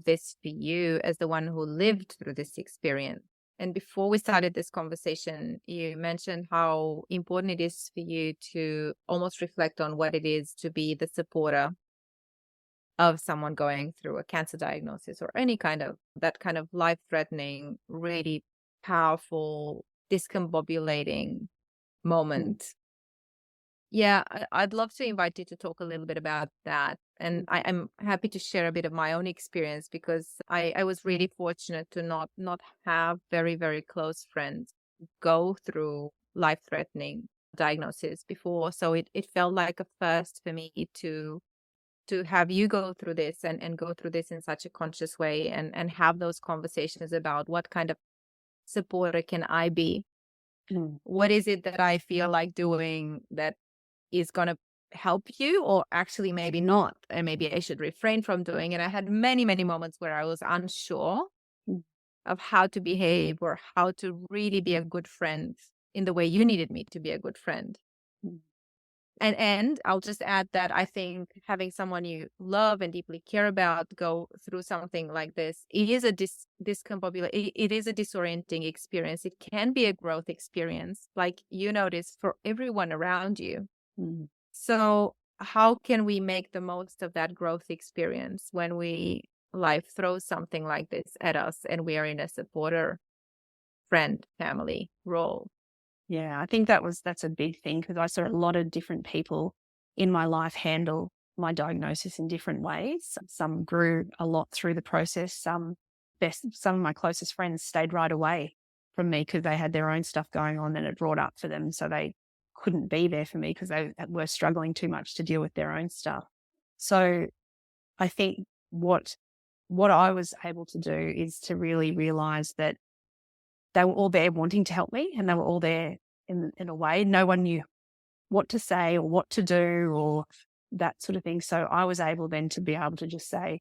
Speaker 1: this for you as the one who lived through this experience. And before we started this conversation, you mentioned how important it is for you to almost reflect on what it is to be the supporter of someone going through a cancer diagnosis or any kind of life-threatening, really powerful, discombobulating moment. Yeah, I'd love to invite you to talk a little bit about that. And I'm happy to share a bit of my own experience because I was really fortunate to not have very, very close friends go through life-threatening diagnosis before. So it felt like a first for me to have you go through this and go through this in such a conscious way and have those conversations about what kind of supporter can I be?
Speaker 2: Mm.
Speaker 1: What is it that I feel like doing that is going to help you, or actually maybe not, and maybe I should refrain from doing it. I had many, many moments where I was unsure
Speaker 2: Mm.
Speaker 1: of how to behave or how to really be a good friend in the way you needed me to be a good friend.
Speaker 2: Mm.
Speaker 1: And I'll just add that I think having someone you love and deeply care about go through something like this, it is a discombobulating, it is a disorienting experience. It can be a growth experience, like you notice, for everyone around you.
Speaker 2: Mm.
Speaker 1: So how can we make the most of that growth experience when life throws something like this at us and we are in a supporter, friend, family role?
Speaker 2: Yeah, I think that's a big thing because I saw a lot of different people in my life handle my diagnosis in different ways. Some grew a lot through the process. Some of my closest friends stayed right away from me because they had their own stuff going on and it brought up for them. So they couldn't be there for me because they were struggling too much to deal with their own stuff. So I think what I was able to do is to really realize that they were all there wanting to help me and they were all there in a way. No one knew what to say or what to do or that sort of thing. So I was able then to be able to just say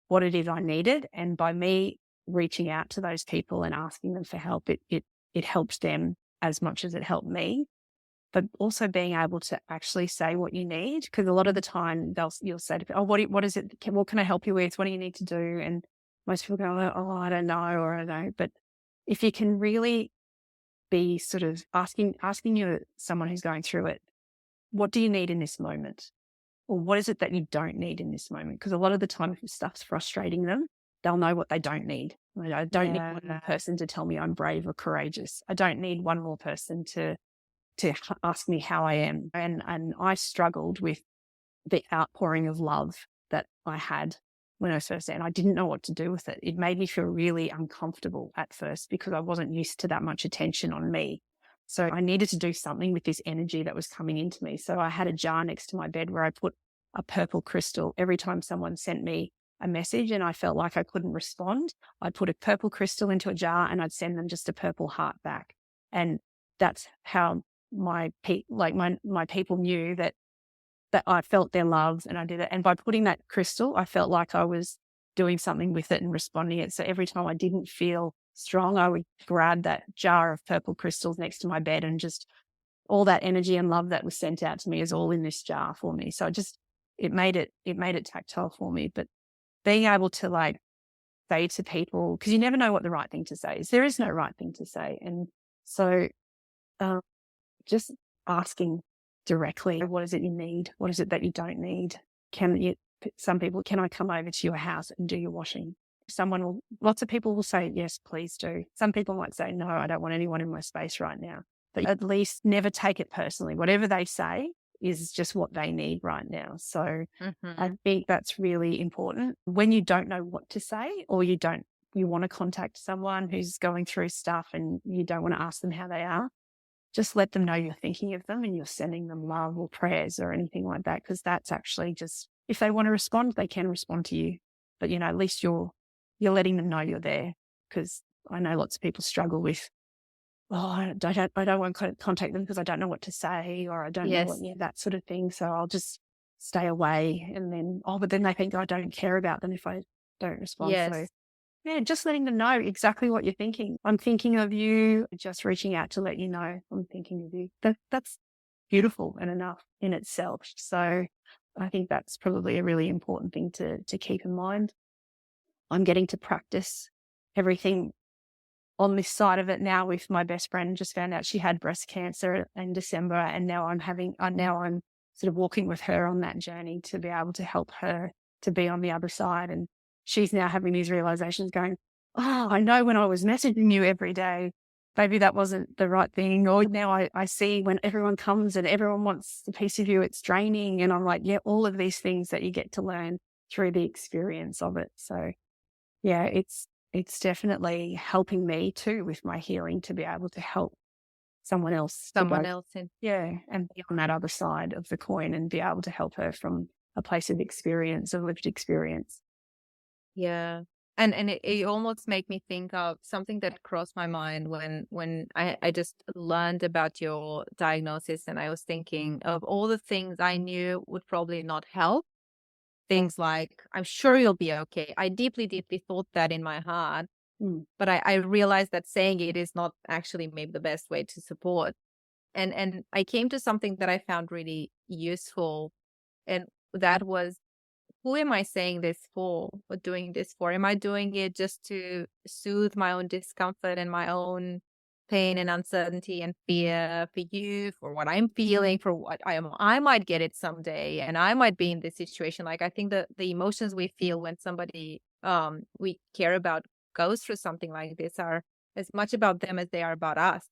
Speaker 2: what it is I needed. And by me reaching out to those people and asking them for help, it helped them as much as it helped me. But also being able to actually say what you need, because a lot of the time you'll say to people, "Oh, what is it? What can I help you with? What do you need to do?" And most people go, "Oh, I don't know," or "I don't know." But if you can really be sort of asking someone who's going through it, what do you need in this moment? Or what is it that you don't need in this moment? Because a lot of the time, if stuff's frustrating them, they'll know what they don't need. I don't need one more person to tell me I'm brave or courageous. I don't need one more person to ask me how I am. And I struggled with the outpouring of love that I had when I was first there, and I didn't know what to do with it. It made me feel really uncomfortable at first because I wasn't used to that much attention on me. So I needed to do something with this energy that was coming into me. So I had a jar next to my bed where I put a purple crystal. Every time someone sent me a message and I felt like I couldn't respond, I'd put a purple crystal into a jar and I'd send them just a purple heart back. And that's how my people knew that I felt their love and I did it. And by putting that crystal, I felt like I was doing something with it and responding it. So every time I didn't feel strong, I would grab that jar of purple crystals next to my bed and just all that energy and love that was sent out to me is all in this jar for me. So it made it tactile for me. But being able to like say to people, because you never know what the right thing to say is. There is no right thing to say. And so just asking directly, what is it you need? What is it that you don't need? Some people, can I come over to your house and do your washing? Lots of people will say, yes, please do. Some people might say, no, I don't want anyone in my space right now. But at least never take it personally. Whatever they say is just what they need right now. So I think that's really important. When you don't know what to say or you want to contact someone who's going through stuff and you don't want to ask them how they are, just let them know you're thinking of them and you're sending them love or prayers or anything like that. Because that's actually just, if they want to respond, they can respond to you. But, at least you're letting them know you're there. Because I know lots of people struggle with, I don't want to contact them because I don't know what to say or I don't know what, that sort of thing. So I'll just stay away. And then, but then they think I don't care about them if I don't respond.
Speaker 1: Yes.
Speaker 2: So yeah, just letting them know exactly what you're thinking. I'm thinking of you, just reaching out to let you know I'm thinking of you. That's beautiful and enough in itself. So I think that's probably a really important thing to keep in mind. I'm getting to practice everything on this side of it now with my best friend. Just found out she had breast cancer in December, and now I'm sort of walking with her on that journey to be able to help her to be on the other side. And she's now having these realizations going, I know when I was messaging you every day, maybe that wasn't the right thing. Or now I see when everyone comes and everyone wants a piece of you, it's draining. And I'm like, yeah, all of these things that you get to learn through the experience of it. So yeah, it's definitely helping me too with my healing to be able to help someone else to
Speaker 1: Someone
Speaker 2: go,
Speaker 1: else in.
Speaker 2: yeah, and be on that other side of the coin and be able to help her from a place of experience, of lived experience.
Speaker 1: Yeah. And it almost made me think of something that crossed my mind when I just learned about your diagnosis, and I was thinking of all the things I knew would probably not help. Things like, I'm sure you'll be okay. I deeply, deeply thought that in my heart,
Speaker 2: Mm.
Speaker 1: but I realized that saying it is not actually maybe the best way to support. And I came to something that I found really useful, and that was, who am I saying this for or doing this for? Am I doing it just to soothe my own discomfort and my own pain and uncertainty and fear for you, for what I'm feeling, for what I might get it someday and I might be in this situation. Like, I think the emotions we feel when somebody we care about goes through something like this are as much about them as they are about us.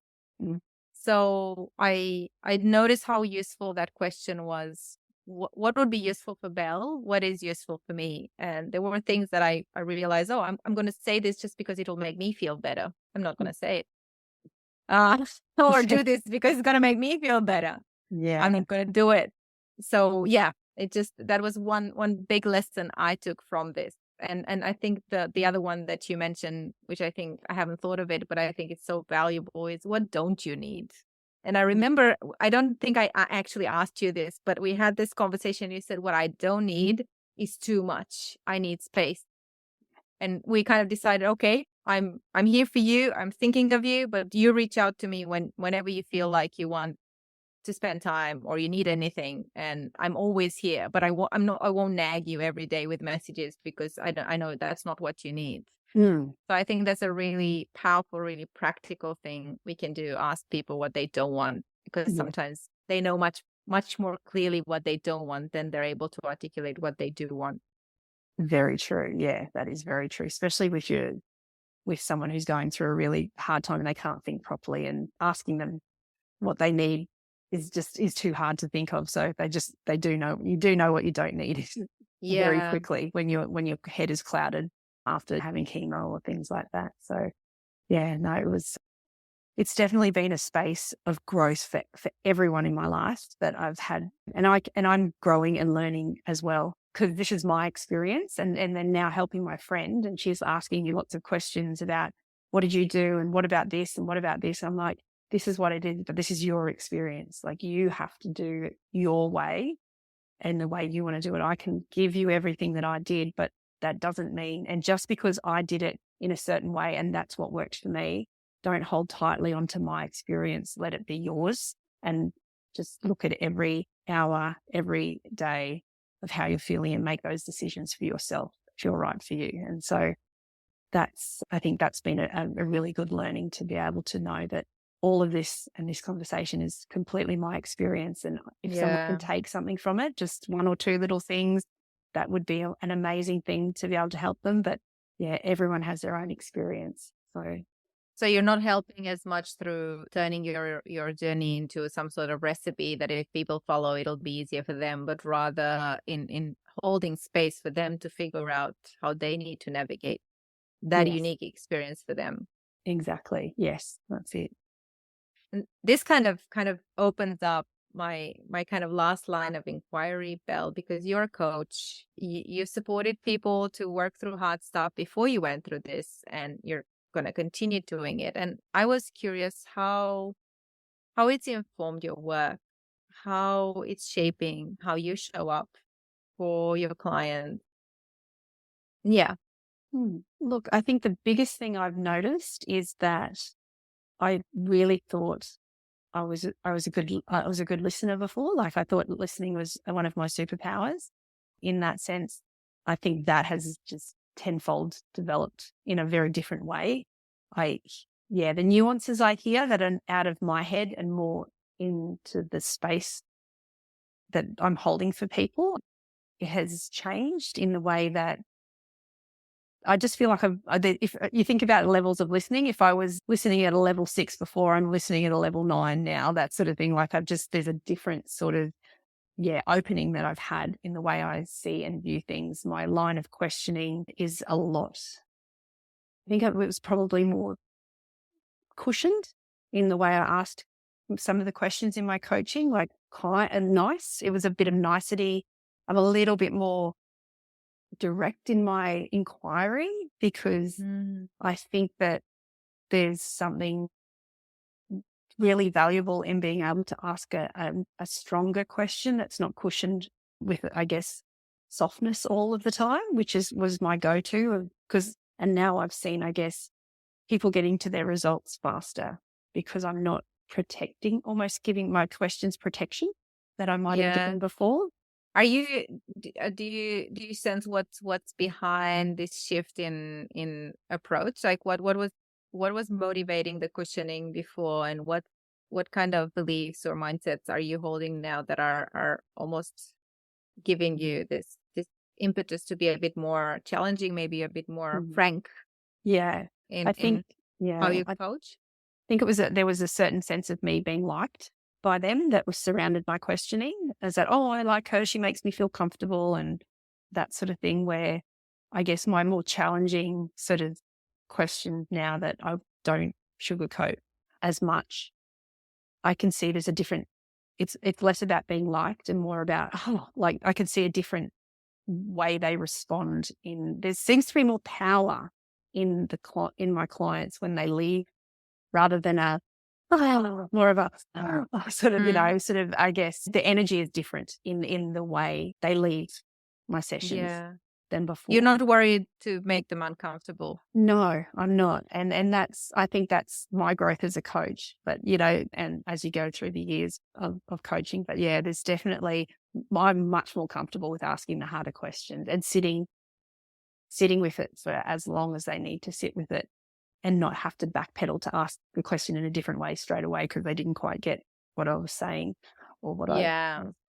Speaker 2: Mm.
Speaker 1: So I noticed how useful that question was. What would be useful for Belle? What is useful for me? And there were things that I realized, oh, I'm going to say this just because it'll make me feel better. I'm not going to say it. Uh, or do this because it's going to make me feel better.
Speaker 2: Yeah.
Speaker 1: I'm not going to do it. So yeah, it just, that was one big lesson I took from this. And I think the other one that you mentioned, which I think I haven't thought of it, but I think it's so valuable, is what don't you need? And I remember, I don't think I actually asked you this, but we had this conversation. You said, what I don't need is too much. I need space. And we kind of decided, okay, I'm here for you. I'm thinking of you, but you reach out to me whenever you feel like you want to spend time or you need anything, and I'm always here. But I won't nag you every day with messages, because I know that's not what you need.
Speaker 2: Mm.
Speaker 1: So I think that's a really powerful, really practical thing we can do: ask people what they don't want, because
Speaker 2: Yeah.
Speaker 1: sometimes they know much more clearly what they don't want than they're able to articulate what they do want.
Speaker 2: Very true. Yeah, that is very true, especially with someone who's going through a really hard time and they can't think properly, and asking them what they need is too hard to think of. So they do know, you do know what you don't need very
Speaker 1: Yeah.
Speaker 2: quickly when your head is clouded after having chemo or things like that. So yeah, no, it's definitely been a space of growth for everyone in my life that I've had. And I'm growing and learning as well, because this is my experience, and then now helping my friend, and she's asking me lots of questions about, what did you do? And what about this? And what about this? I'm like, this is what I did, but this is your experience. Like, you have to do it your way and the way you want to do it. I can give you everything that I did, but that doesn't mean, and just because I did it in a certain way and that's what worked for me, don't hold tightly onto my experience. Let it be yours, and just look at every hour, every day of how you're feeling and make those decisions for yourself that feel right for you. And so I think that's been a really good learning, to be able to know that all of this and this conversation is completely my experience. And if someone can
Speaker 1: Yeah.
Speaker 2: take something from it, just one or two little things, that would be an amazing thing to be able to help them. But yeah, everyone has their own experience.
Speaker 1: So you're not helping as much through turning your journey into some sort of recipe that if people follow, it'll be easier for them, but rather in holding space for them to figure out how they need to navigate that
Speaker 2: Yes,
Speaker 1: unique experience for them.
Speaker 2: exactly. Yes, that's it.
Speaker 1: And this kind of opens up my kind of last line of inquiry, Belle, because you're a coach. You supported people to work through hard stuff before you went through this, and you're going to continue doing it. And I was curious how it's informed your work, how it's shaping how you show up for your client. Yeah.
Speaker 2: Look, I think the biggest thing I've noticed is that I really thought I was a good listener before. Like, I thought listening was one of my superpowers. In that sense, I think that has just tenfold developed in a very different way. The nuances I hear that are out of my head and more into the space that I'm holding for people, it has changed in the way that I just feel like if you think about levels of listening, if I was listening at a level 6 before, I'm listening at a level 9 now, that sort of thing. Like there's a different sort of, opening that I've had in the way I see and view things. My line of questioning is a lot. I think it was probably more cushioned in the way I asked some of the questions in my coaching, like kind and nice. It was a bit of nicety. I'm a little bit more direct in my inquiry because I think that there's something really valuable in being able to ask a stronger question that's not cushioned with, I guess, softness all of the time, which was my go-to. And now I've seen, I guess, people getting to their results faster because I'm not almost giving my questions protection that I might have given before.
Speaker 1: Are you? Do you sense what's behind this shift in approach? Like what was motivating the cushioning before, and what kind of beliefs or mindsets are you holding now that are almost giving you this impetus to be a bit more challenging, maybe a bit more frank?
Speaker 2: Yeah,
Speaker 1: in
Speaker 2: I think.
Speaker 1: how you coach.
Speaker 2: I think there was a certain sense of me being liked by them that was surrounded by questioning, as that, oh, I like her, she makes me feel comfortable, and that sort of thing, where I guess my more challenging sort of question now that I don't sugarcoat as much, I can see there's a different, it's less about being liked and more about, like I can see a different way they respond there seems to be more power in my clients when they leave rather than more of a sort of, sort of, I guess the energy is different in the way they leave my sessions than before.
Speaker 1: You're not worried to make them uncomfortable.
Speaker 2: No, I'm not. And I think that's my growth as a coach, but and as you go through the years of coaching, but there's definitely, I'm much more comfortable with asking the harder questions and sitting with it for as long as they need to sit with it, and not have to backpedal to ask the question in a different way straight away because they didn't quite get what I was saying or what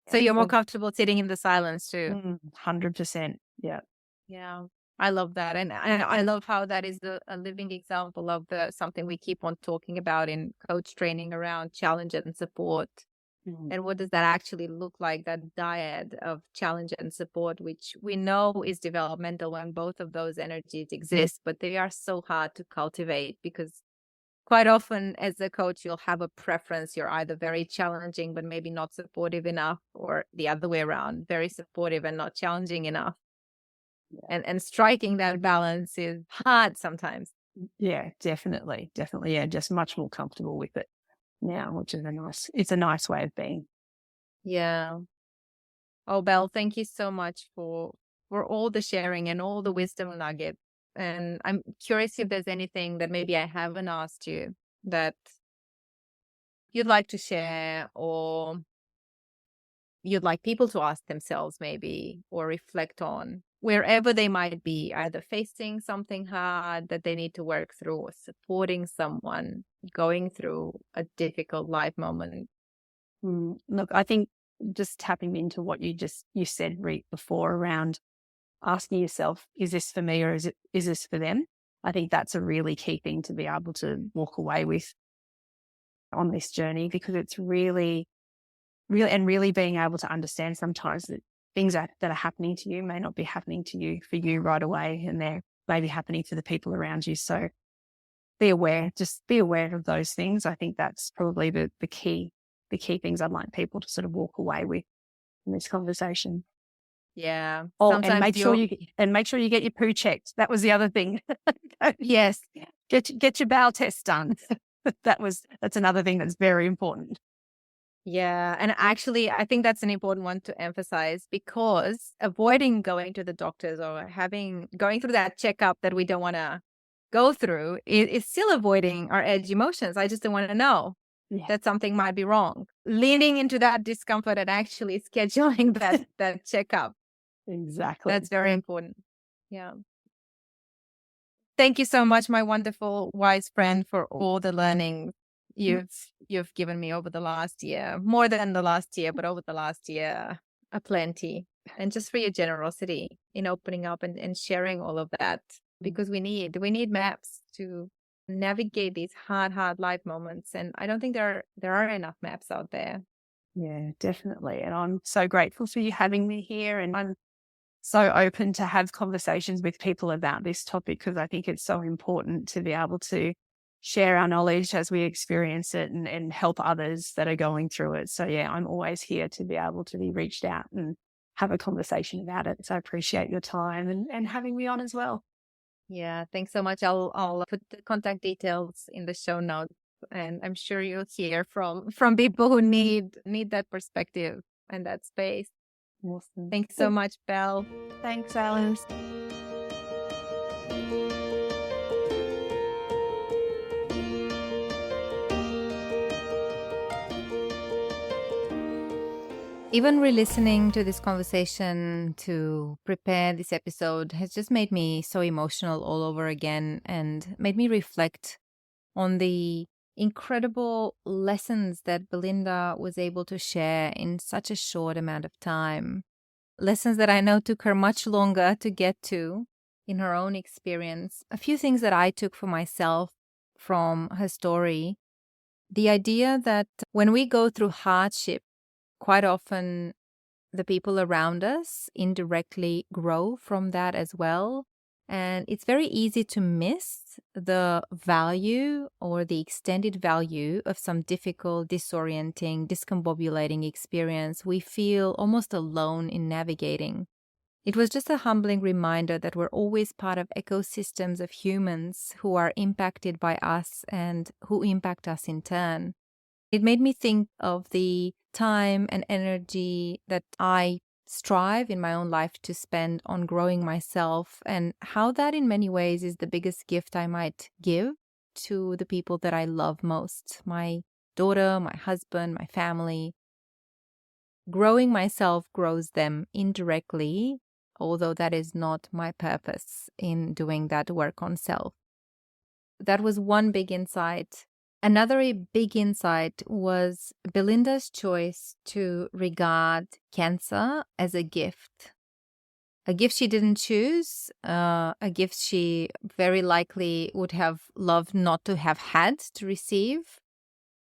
Speaker 1: So you're more comfortable sitting in the silence too.
Speaker 2: 100%. Yeah.
Speaker 1: Yeah. I love that. And I love how that is a living example of something we keep on talking about in coach training around challenge and support. And what does that actually look like, that dyad of challenge and support, which we know is developmental when both of those energies exist, but they are so hard to cultivate because quite often as a coach, you'll have a preference. You're either very challenging, but maybe not supportive enough, or the other way around, very supportive and not challenging enough. And striking that balance is hard sometimes.
Speaker 2: Yeah, definitely. Definitely. Yeah, just much more comfortable with it now, which is it's a nice way of being.
Speaker 1: Yeah. Oh, Belle, thank you so much for all the sharing and all the wisdom nuggets. And I'm curious if there's anything that maybe I haven't asked you that you'd like to share, or you'd like people to ask themselves maybe, or reflect on wherever they might be, either facing something hard that they need to work through, or supporting someone going through a difficult life moment.
Speaker 2: Look, I think just tapping into what you said right before around asking yourself, is this for me or is this for them? I think that's a really key thing to be able to walk away with on this journey, because it's really being able to understand sometimes that things that are happening to you may not be happening to you for you right away, and they're maybe happening to the people around you. So be aware of those things. I think that's probably the key things I'd like people to sort of walk away with in this conversation.
Speaker 1: Yeah.
Speaker 2: Oh, and make sure you get your poo checked. That was the other thing.
Speaker 1: Yes.
Speaker 2: Get your bowel test done. That's another thing that's very important.
Speaker 1: Yeah. And actually, I think that's an important one to emphasize, because avoiding going to the doctors or going through that checkup that we don't want to go through is still avoiding our edge emotions. I just don't want to know that something might be wrong. Leaning into that discomfort and actually scheduling that checkup.
Speaker 2: Exactly.
Speaker 1: That's very important. Yeah. Thank you so much, my wonderful, wise friend, for all the learning you've given me over the last year. More than the last year, but over the last year, aplenty. And just for your generosity in opening up and sharing all of that because we need maps to navigate these hard life moments. And I don't think there are enough maps out there.
Speaker 2: Yeah, definitely. And I'm so grateful for you having me here. And I'm so open to have conversations with people about this topic because I think it's so important to be able to share our knowledge as we experience it and help others that are going through it. So yeah, I'm always here to be able to be reached out and have a conversation about it. So I appreciate your time and having me on as well.
Speaker 1: Yeah, thanks so much. I'll put the contact details in the show notes, and I'm sure you'll hear from people who need that perspective and that space.
Speaker 2: Awesome.
Speaker 1: Thanks so much, Belle.
Speaker 2: Thanks, Alice.
Speaker 1: Even re-listening to this conversation to prepare this episode has just made me so emotional all over again and made me reflect on the incredible lessons that Belinda was able to share in such a short amount of time. Lessons that I know took her much longer to get to in her own experience. A few things that I took for myself from her story. The idea that when we go through hardship, quite often the people around us indirectly grow from that as well. And it's very easy to miss the value or the extended value of some difficult, disorienting, discombobulating experience we feel almost alone in navigating. It was just a humbling reminder that we're always part of ecosystems of humans who are impacted by us and who impact us in turn. It made me think of the time and energy that I strive in my own life to spend on growing myself, and how that in many ways is the biggest gift I might give to the people that I love most, my daughter, my husband, my family. Growing myself grows them indirectly, although that is not my purpose in doing that work on self. That was one big insight. Another big insight was Belinda's choice to regard cancer as a gift. A gift she didn't choose, a gift she very likely would have loved not to have had to receive,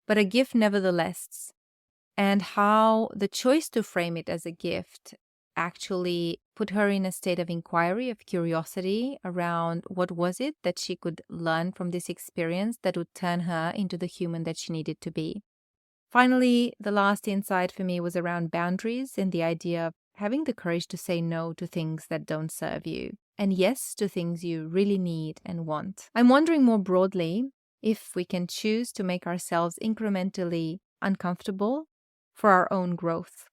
Speaker 1: but a gift nevertheless. And how the choice to frame it as a gift actually put her in a state of inquiry, of curiosity around what was it that she could learn from this experience that would turn her into the human that she needed to be. Finally, the last insight for me was around boundaries and the idea of having the courage to say no to things that don't serve you, and yes to things you really need and want. I'm wondering more broadly if we can choose to make ourselves incrementally uncomfortable for our own growth,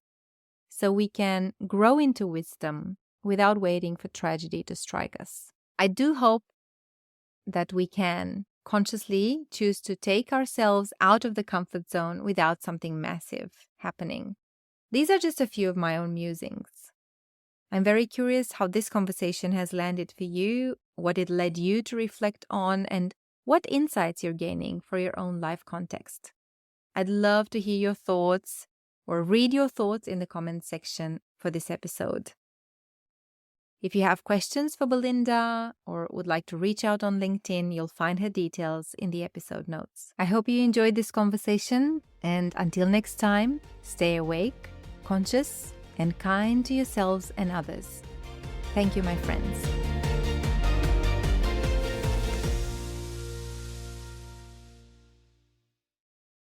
Speaker 1: so we can grow into wisdom without waiting for tragedy to strike us. I do hope that we can consciously choose to take ourselves out of the comfort zone without something massive happening. These are just a few of my own musings. I'm very curious how this conversation has landed for you, what it led you to reflect on, and what insights you're gaining for your own life context. I'd love to hear your thoughts or read your thoughts in the comments section for this episode. If you have questions for Belinda or would like to reach out on LinkedIn, you'll find her details in the episode notes. I hope you enjoyed this conversation, and until next time, stay awake, conscious, and kind to yourselves and others. Thank you, my friends.